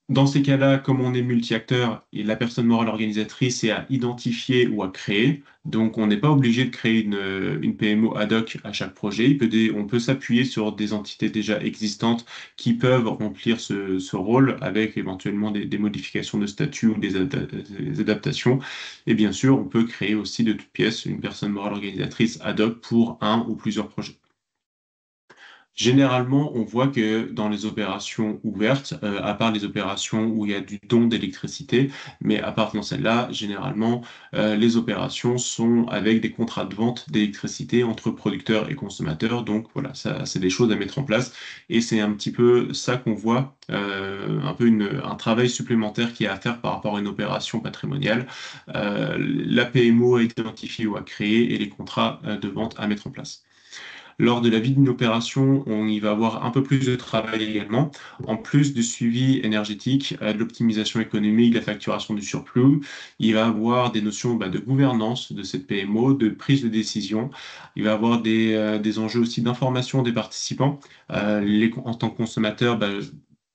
Dans ces cas-là, comme on est multi-acteur, et la personne morale organisatrice est à identifier ou à créer, donc on n'est pas obligé de créer une PMO ad hoc à chaque projet. On peut s'appuyer sur des entités déjà existantes qui peuvent remplir ce rôle avec éventuellement des modifications de statut ou des adaptations. Et bien sûr, on peut créer aussi de toutes pièces une personne morale organisatrice ad hoc pour un ou plusieurs projets. Généralement, on voit que dans les opérations ouvertes, à part les opérations où il y a du don d'électricité, mais à part dans celle-là, généralement, les opérations sont avec des contrats de vente d'électricité entre producteurs et consommateurs. Donc voilà, ça, c'est des choses à mettre en place. Et c'est un petit peu ça qu'on voit, un peu un travail supplémentaire qui est à faire par rapport à une opération patrimoniale. La PMO à identifier ou à créer et les contrats de vente à mettre en place. Lors de la vie d'une opération, on y va avoir un peu plus de travail également, en plus du suivi énergétique, de l'optimisation économique, de la facturation du surplus. Il va avoir des notions de gouvernance de cette PMO, de prise de décision. Il va avoir des enjeux aussi d'information des participants. En tant que consommateur,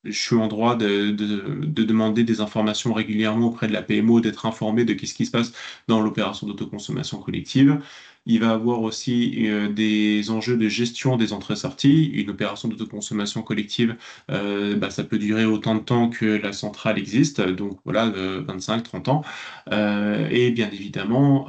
je suis en droit de demander des informations régulièrement auprès de la PMO, d'être informé de qu'est-ce qui se passe dans l'opération d'autoconsommation collective. Il va avoir aussi des enjeux de gestion des entrées-sorties. Une opération d'autoconsommation collective, ça peut durer autant de temps que la centrale existe, donc voilà, 25-30 ans. Et bien évidemment,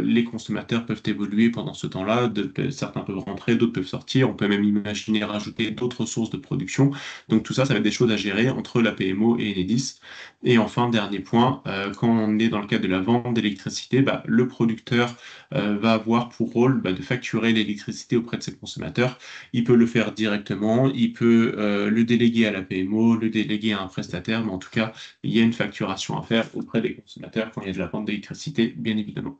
les consommateurs peuvent évoluer pendant ce temps-là. Certains peuvent rentrer, d'autres peuvent sortir. On peut même imaginer rajouter d'autres sources de production. Donc tout ça, ça va être des choses à gérer entre la PMO et Enedis. Et enfin, dernier point, quand on est dans le cadre de la vente d'électricité, le producteur va avoir pour rôle de facturer l'électricité auprès de ses consommateurs. Il peut le faire directement, il peut le déléguer à la PMO, le déléguer à un prestataire, mais en tout cas, il y a une facturation à faire auprès des consommateurs quand il y a de la vente d'électricité, bien évidemment.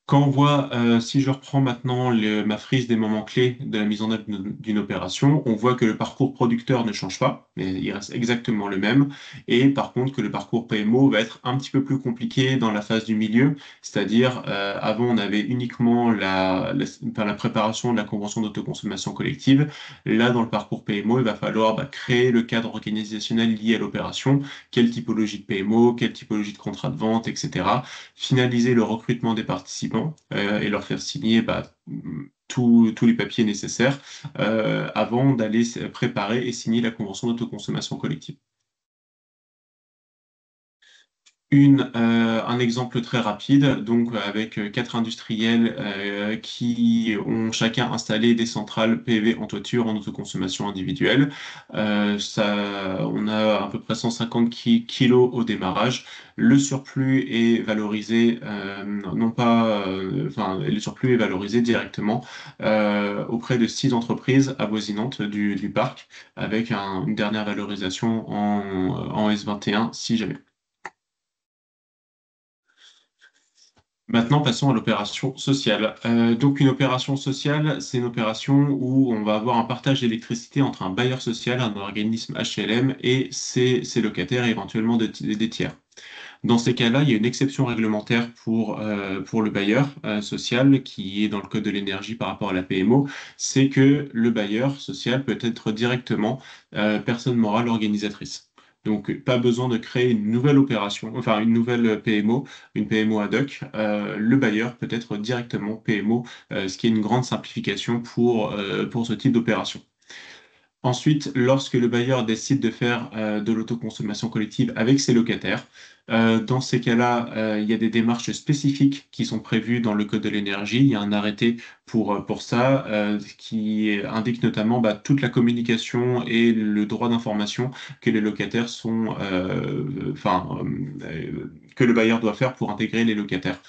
Quand on voit, si je reprends maintenant ma frise des moments clés de la mise en œuvre d'une opération, on voit que le parcours producteur ne change pas, mais il reste exactement le même. Et par contre, que le parcours PMO va être un petit peu plus compliqué dans la phase du milieu, c'est-à-dire avant on avait uniquement la préparation de la convention d'autoconsommation collective. Là, dans le parcours PMO, il va falloir créer le cadre organisationnel lié à l'opération, quelle typologie de PMO, quelle typologie de contrat de vente, etc. Finaliser le recrutement des participants et leur faire signer tous les papiers nécessaires avant d'aller préparer et signer la convention d'autoconsommation collective. Un exemple très rapide, donc avec 4 industriels qui ont chacun installé des centrales PV en toiture en autoconsommation individuelle. On a à peu près 150 kilos au démarrage. Le surplus est valorisé, le surplus est valorisé directement auprès de 6 entreprises avoisinantes du parc, avec une dernière valorisation en S21 si jamais. Maintenant, passons à l'opération sociale. Donc, une opération sociale, c'est une opération où on va avoir un partage d'électricité entre un bailleur social, un organisme HLM et ses locataires, et éventuellement des tiers. Dans ces cas-là, il y a une exception réglementaire pour le bailleur social qui est dans le Code de l'énergie par rapport à la PMO, c'est que le bailleur social peut être directement personne morale organisatrice. Donc, pas besoin de créer une nouvelle opération, enfin une nouvelle PMO, une PMO ad hoc. Le bailleur peut être directement PMO, ce qui est une grande simplification pour ce type d'opération. Ensuite, lorsque le bailleur décide de faire de l'autoconsommation collective avec ses locataires, dans ces cas-là, il y a des démarches spécifiques qui sont prévues dans le Code de l'énergie. Il y a un arrêté pour ça qui indique notamment toute la communication et le droit d'information que les locataires que le bailleur doit faire pour intégrer les locataires.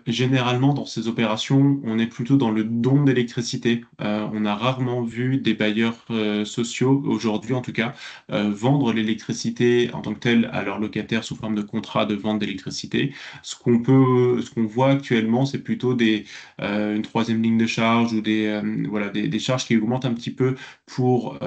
Généralement, dans ces opérations, on est plutôt dans le don d'électricité. On a rarement vu des bailleurs sociaux, aujourd'hui en tout cas, vendre l'électricité en tant que telle à leurs locataires sous forme de contrat de vente d'électricité. Ce qu'on voit actuellement, c'est plutôt une troisième ligne de charge ou des charges qui augmentent un petit peu pour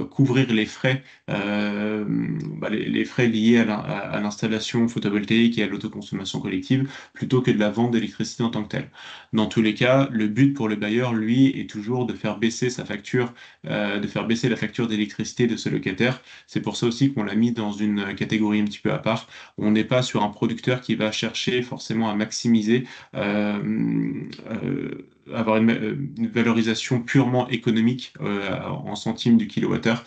couvrir les frais, les frais liés à l'installation photovoltaïque et à l'autoconsommation collective plutôt que de la vente d'électricité en tant que telle. Dans tous les cas, le but pour le bailleur, lui, est toujours de faire baisser sa facture, de faire baisser la facture d'électricité de ce locataire. C'est pour ça aussi qu'on l'a mis dans une catégorie un petit peu à part. On n'est pas sur un producteur qui va chercher forcément à maximiser, avoir une valorisation purement économique en centimes du kilowattheure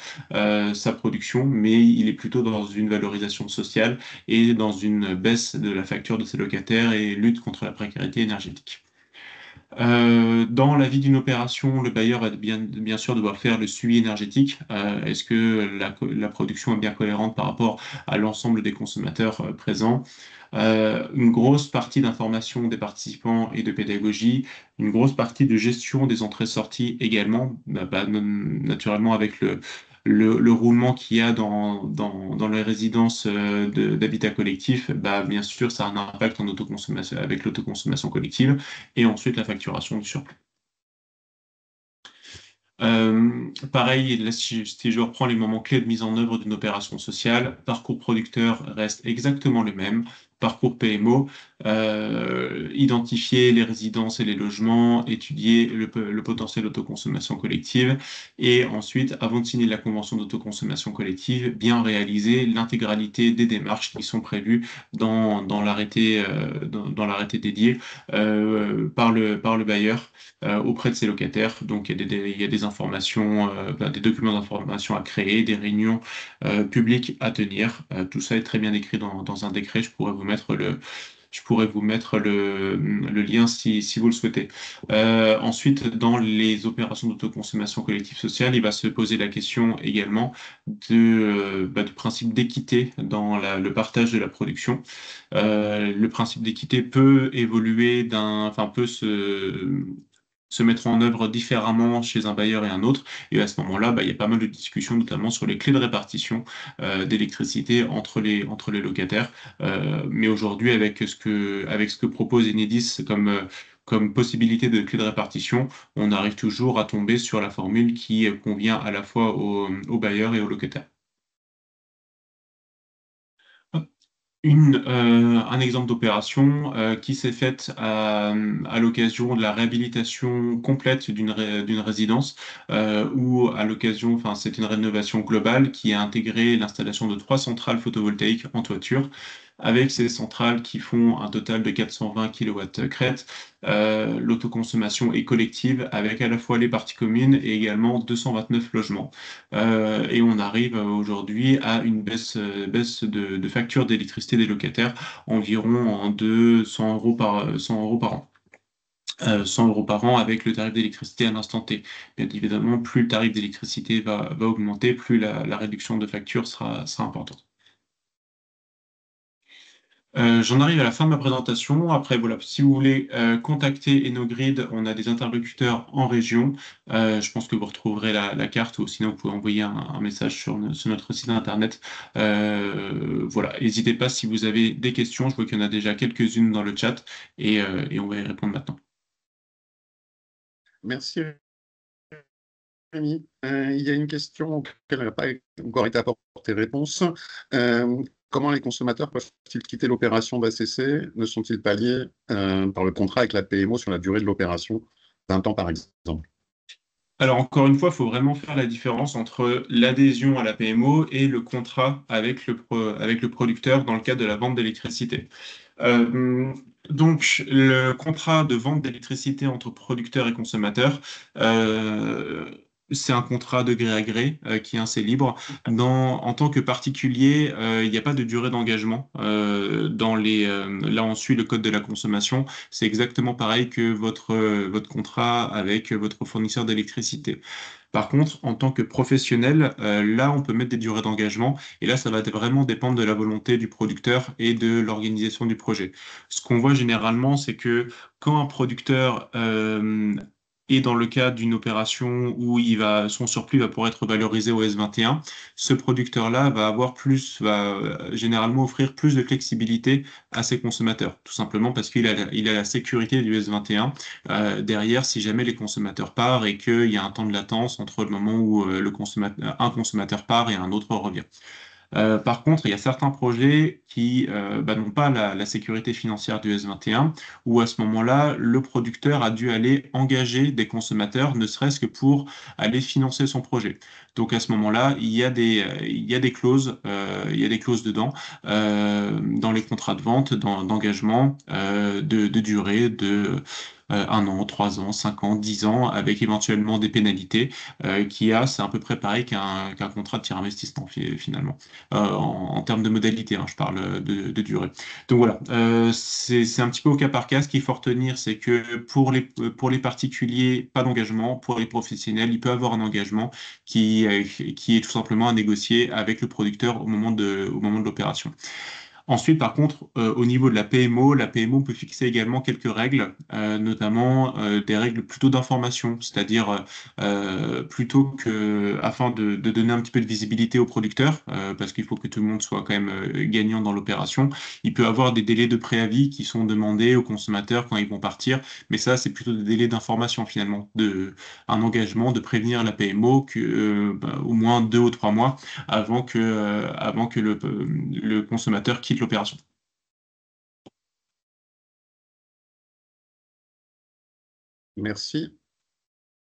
sa production, mais il est plutôt dans une valorisation sociale et dans une baisse de la facture de ses locataires et lutte contre la précarité énergétique. Dans la vie d'une opération, le bailleur va bien sûr devoir faire le suivi énergétique. Est-ce que la production est bien cohérente par rapport à l'ensemble des consommateurs présents? Une grosse partie d'information des participants et de pédagogie, une grosse partie de gestion des entrées-sorties également, naturellement avec le roulement qu'il y a dans les résidences d'habitat collectif, bien sûr, ça a un impact en autoconsommation, avec l'autoconsommation collective, et ensuite la facturation du surplus. Pareil, là, si je reprends les moments clés de mise en œuvre d'une opération sociale, parcours producteur reste exactement le même. parcours PMO, identifier les résidences et les logements, étudier le potentiel d'autoconsommation collective et ensuite, avant de signer la convention d'autoconsommation collective, bien réaliser l'intégralité des démarches qui sont prévues dans l'arrêté dans l'arrêté dédié par le bailleur auprès de ses locataires. Donc, il y a des informations, des documents d'information à créer, des réunions publiques à tenir. Tout ça est très bien écrit dans un décret. Je pourrais vous mettre le lien si vous le souhaitez. Ensuite, dans les opérations d'autoconsommation collective sociale, il va se poser la question également du principe d'équité dans le partage de la production. Le principe d'équité peut évoluer peut se mettre en œuvre différemment chez un bailleur et un autre. Et à ce moment-là, il y a pas mal de discussions, notamment sur les clés de répartition d'électricité entre les locataires. Mais aujourd'hui, avec ce que propose Enedis comme possibilité de clé de répartition, on arrive toujours à tomber sur la formule qui convient à la fois aux bailleurs et aux locataires. Un exemple d'opération qui s'est faite à l'occasion de la réhabilitation complète d'une résidence ou à l'occasion, enfin, c'est une rénovation globale qui a intégré l'installation de 3 centrales photovoltaïques en toiture. Avec ces centrales qui font un total de 420 kW crête, l'autoconsommation est collective avec à la fois les parties communes et également 229 logements. Et on arrive aujourd'hui à une baisse de facture d'électricité des locataires environ de 100 euros 100 euros par an. 100 euros par an avec le tarif d'électricité à l'instant T. Bien évidemment, plus le tarif d'électricité va augmenter, plus la réduction de facture sera importante. J'en arrive à la fin de ma présentation. Après, voilà, si vous voulez contacter Enogrid, on a des interlocuteurs en région. Je pense que vous retrouverez la carte ou sinon vous pouvez envoyer un message sur notre site internet. Voilà, n'hésitez pas si vous avez des questions. Je vois qu'il y en a déjà quelques-unes dans le chat et on va y répondre maintenant. Merci, Rémi. Il y a une question auquel n'a pas encore été apportée réponse. Comment les consommateurs peuvent-ils quitter l'opération d'ACC? Ne sont-ils pas liés par le contrat avec la PMO sur la durée de l'opération d'un temps, par exemple? Alors, encore une fois, il faut vraiment faire la différence entre l'adhésion à la PMO et le contrat avec avec le producteur dans le cadre de la vente d'électricité. Donc, le contrat de vente d'électricité entre producteurs et consommateurs, c'est un contrat de gré à gré qui est assez libre. En tant que particulier, il n'y a pas de durée d'engagement. Là, on suit le code de la consommation. C'est exactement pareil que votre contrat avec votre fournisseur d'électricité. Par contre, en tant que professionnel, là, on peut mettre des durées d'engagement et là, ça va vraiment dépendre de la volonté du producteur et de l'organisation du projet. Ce qu'on voit généralement, c'est que quand un producteur est dans le cadre d'une opération où son surplus va pouvoir être valorisé au S21, ce producteur-là va généralement offrir plus de flexibilité à ses consommateurs, tout simplement parce il a la sécurité du S21 derrière si jamais les consommateurs partent et qu'il y a un temps de latence entre le moment où un consommateur part et un autre revient. Par contre, il y a certains projets qui n'ont pas la sécurité financière du S21, où à ce moment-là, le producteur a dû aller engager des consommateurs, ne serait-ce que pour aller financer son projet. Donc à ce moment-là, il y a des clauses, il y a des clauses dedans, dans les contrats de vente, d'engagement, de durée, de 1 an, 3 ans, 5 ans, 10 ans, avec éventuellement des pénalités, c'est à peu près pareil qu'un contrat de tiers investissement finalement en termes de modalité, hein, je parle de durée. Donc voilà, c'est un petit peu au cas par cas. Ce qu'il faut retenir, c'est que pour les particuliers, pas d'engagement. Pour les professionnels, il peut avoir un engagement qui est tout simplement à négocier avec le producteur au moment de l'opération. Ensuite, par contre, au niveau de la PMO peut fixer également quelques règles, notamment des règles plutôt d'information, c'est-à-dire plutôt que, afin de donner un petit peu de visibilité aux producteurs, parce qu'il faut que tout le monde soit quand même gagnant dans l'opération, il peut avoir des délais de préavis qui sont demandés aux consommateurs quand ils vont partir, mais ça, c'est plutôt des délais d'information finalement, un engagement de prévenir la PMO au moins 2 ou 3 mois avant que le consommateur quitte l'opération. Merci.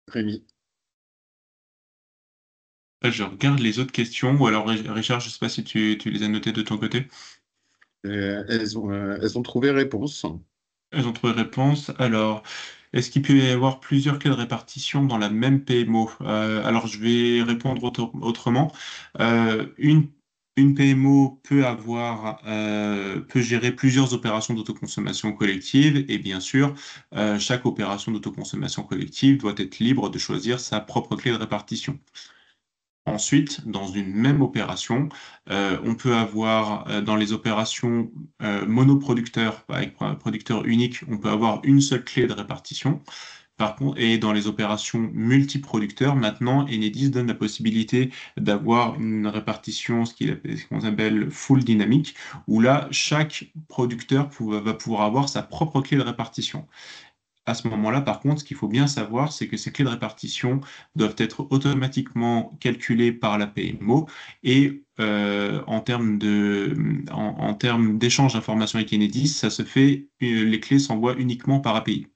Rémi. Je regarde les autres questions, ou alors Richard, je ne sais pas si tu les as notées de ton côté. Elles ont trouvé réponse. Elles ont trouvé réponse. Alors, est-ce qu'il peut y avoir plusieurs clés de répartition dans la même PMO? Alors, je vais répondre autrement. Une PMO peut gérer plusieurs opérations d'autoconsommation collective et bien sûr, chaque opération d'autoconsommation collective doit être libre de choisir sa propre clé de répartition. Ensuite, dans une même opération, on peut avoir dans les opérations monoproducteurs, avec producteur unique, on peut avoir une seule clé de répartition. Par contre, et dans les opérations multiproducteurs, maintenant, Enedis donne la possibilité d'avoir une répartition, ce qu'on appelle full dynamique, où là, chaque producteur va pouvoir avoir sa propre clé de répartition. À ce moment-là, par contre, ce qu'il faut bien savoir, c'est que ces clés de répartition doivent être automatiquement calculées par la PMO et en termes d'échange d'informations avec Enedis, ça se fait, les clés s'envoient uniquement par API.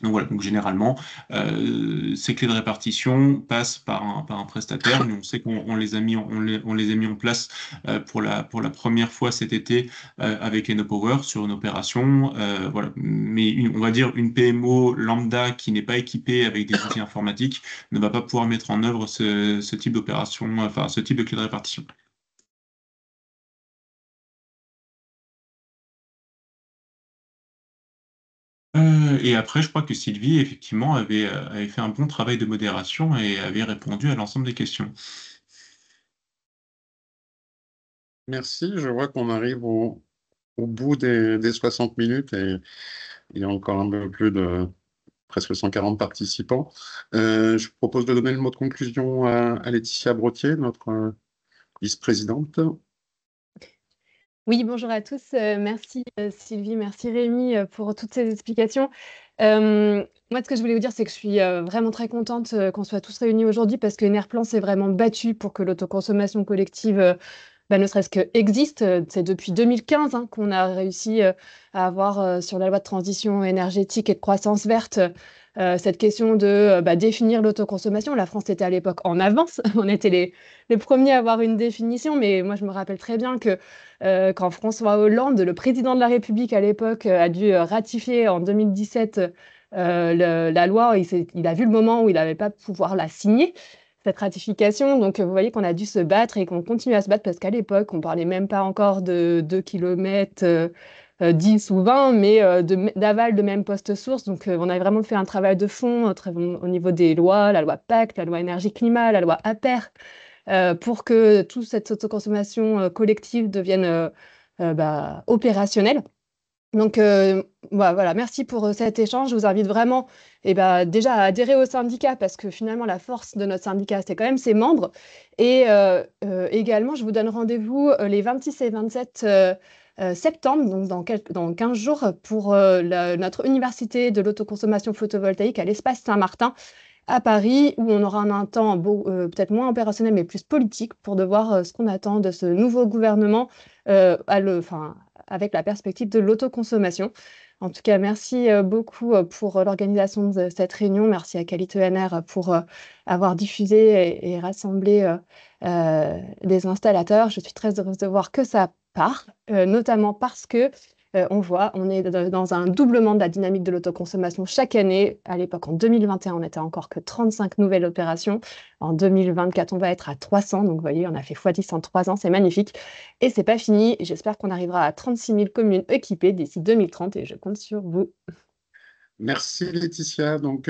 Donc voilà, donc généralement, ces clés de répartition passent par un prestataire. Nous, on sait qu'on les a on les a mis en place pour la première fois cet été avec Enopower sur une opération. Voilà. Mais on va dire une PMO lambda qui n'est pas équipée avec des outils informatiques ne va pas pouvoir mettre en œuvre ce type d'opération, enfin ce type de clé de répartition. Et après, je crois que Sylvie, effectivement, avait fait un bon travail de modération et avait répondu à l'ensemble des questions. Merci. Je vois qu'on arrive au bout des 60 minutes et il y a encore un peu plus de presque 140 participants. Je vous propose de donner le mot de conclusion à Laetitia Brottier, notre vice-présidente. Oui, bonjour à tous. Merci Sylvie, merci Rémi pour toutes ces explications. Moi, ce que je voulais vous dire, c'est que je suis vraiment très contente qu'on soit tous réunis aujourd'hui parce que Nerplan s'est vraiment battu pour que l'autoconsommation collective, ne serait-ce que existe. C'est depuis 2015 qu'on a réussi à avoir sur la loi de transition énergétique et de croissance verte cette question de définir l'autoconsommation. La France était à l'époque en avance. On était les premiers à avoir une définition, mais moi, je me rappelle très bien que quand François Hollande, le président de la République à l'époque, a dû ratifier en 2017 la loi, il a vu le moment où il n'avait pas pouvoir la signer, cette ratification. Donc, vous voyez qu'on a dû se battre et qu'on continue à se battre parce qu'à l'époque, on ne parlait même pas encore de 2 km 10 ou 20, mais d'aval de même poste source. Donc, on a vraiment fait un travail de fond au niveau des lois, la loi PACT, la loi énergie-climat, la loi APER, pour que toute cette autoconsommation collective devienne opérationnelle. Donc voilà, merci pour cet échange. Je vous invite vraiment déjà à adhérer au syndicat parce que finalement la force de notre syndicat, c'est quand même ses membres. Et également, je vous donne rendez-vous les 26 et 27 septembre, donc dans 15 jours, pour notre université de l'autoconsommation photovoltaïque à l'Espace Saint-Martin à Paris, où on aura un temps peut-être moins opérationnel, mais plus politique, pour de voir ce qu'on attend de ce nouveau gouvernement avec la perspective de l'autoconsommation. En tout cas, merci beaucoup pour l'organisation de cette réunion. Merci à Qualité ENR pour avoir diffusé et rassemblé les installateurs. Je suis très heureuse de voir que ça part, notamment parce que on est dans un doublement de la dynamique de l'autoconsommation chaque année. À l'époque, en 2021, on n'était encore que 35 nouvelles opérations. En 2024, on va être à 300. Donc, vous voyez, on a fait x10 en 3 ans. C'est magnifique. Et c'est pas fini. J'espère qu'on arrivera à 36 000 communes équipées d'ici 2030 et je compte sur vous. Merci Laetitia. Donc,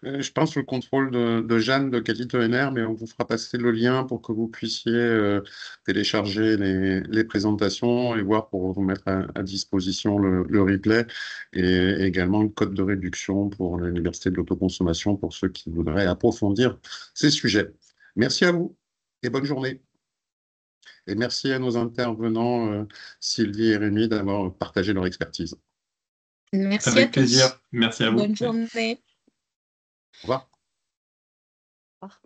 je pense sous le contrôle de Jeanne de Qualité ENR, mais on vous fera passer le lien pour que vous puissiez télécharger les présentations et voir pour vous mettre à disposition le replay et également le code de réduction pour l'Université de l'autoconsommation pour ceux qui voudraient approfondir ces sujets. Merci à vous et bonne journée. Et merci à nos intervenants Sylvie et Rémi d'avoir partagé leur expertise. Merci à Avec tous. plaisir. Merci à vous. Bonne journée. Au revoir. Au revoir.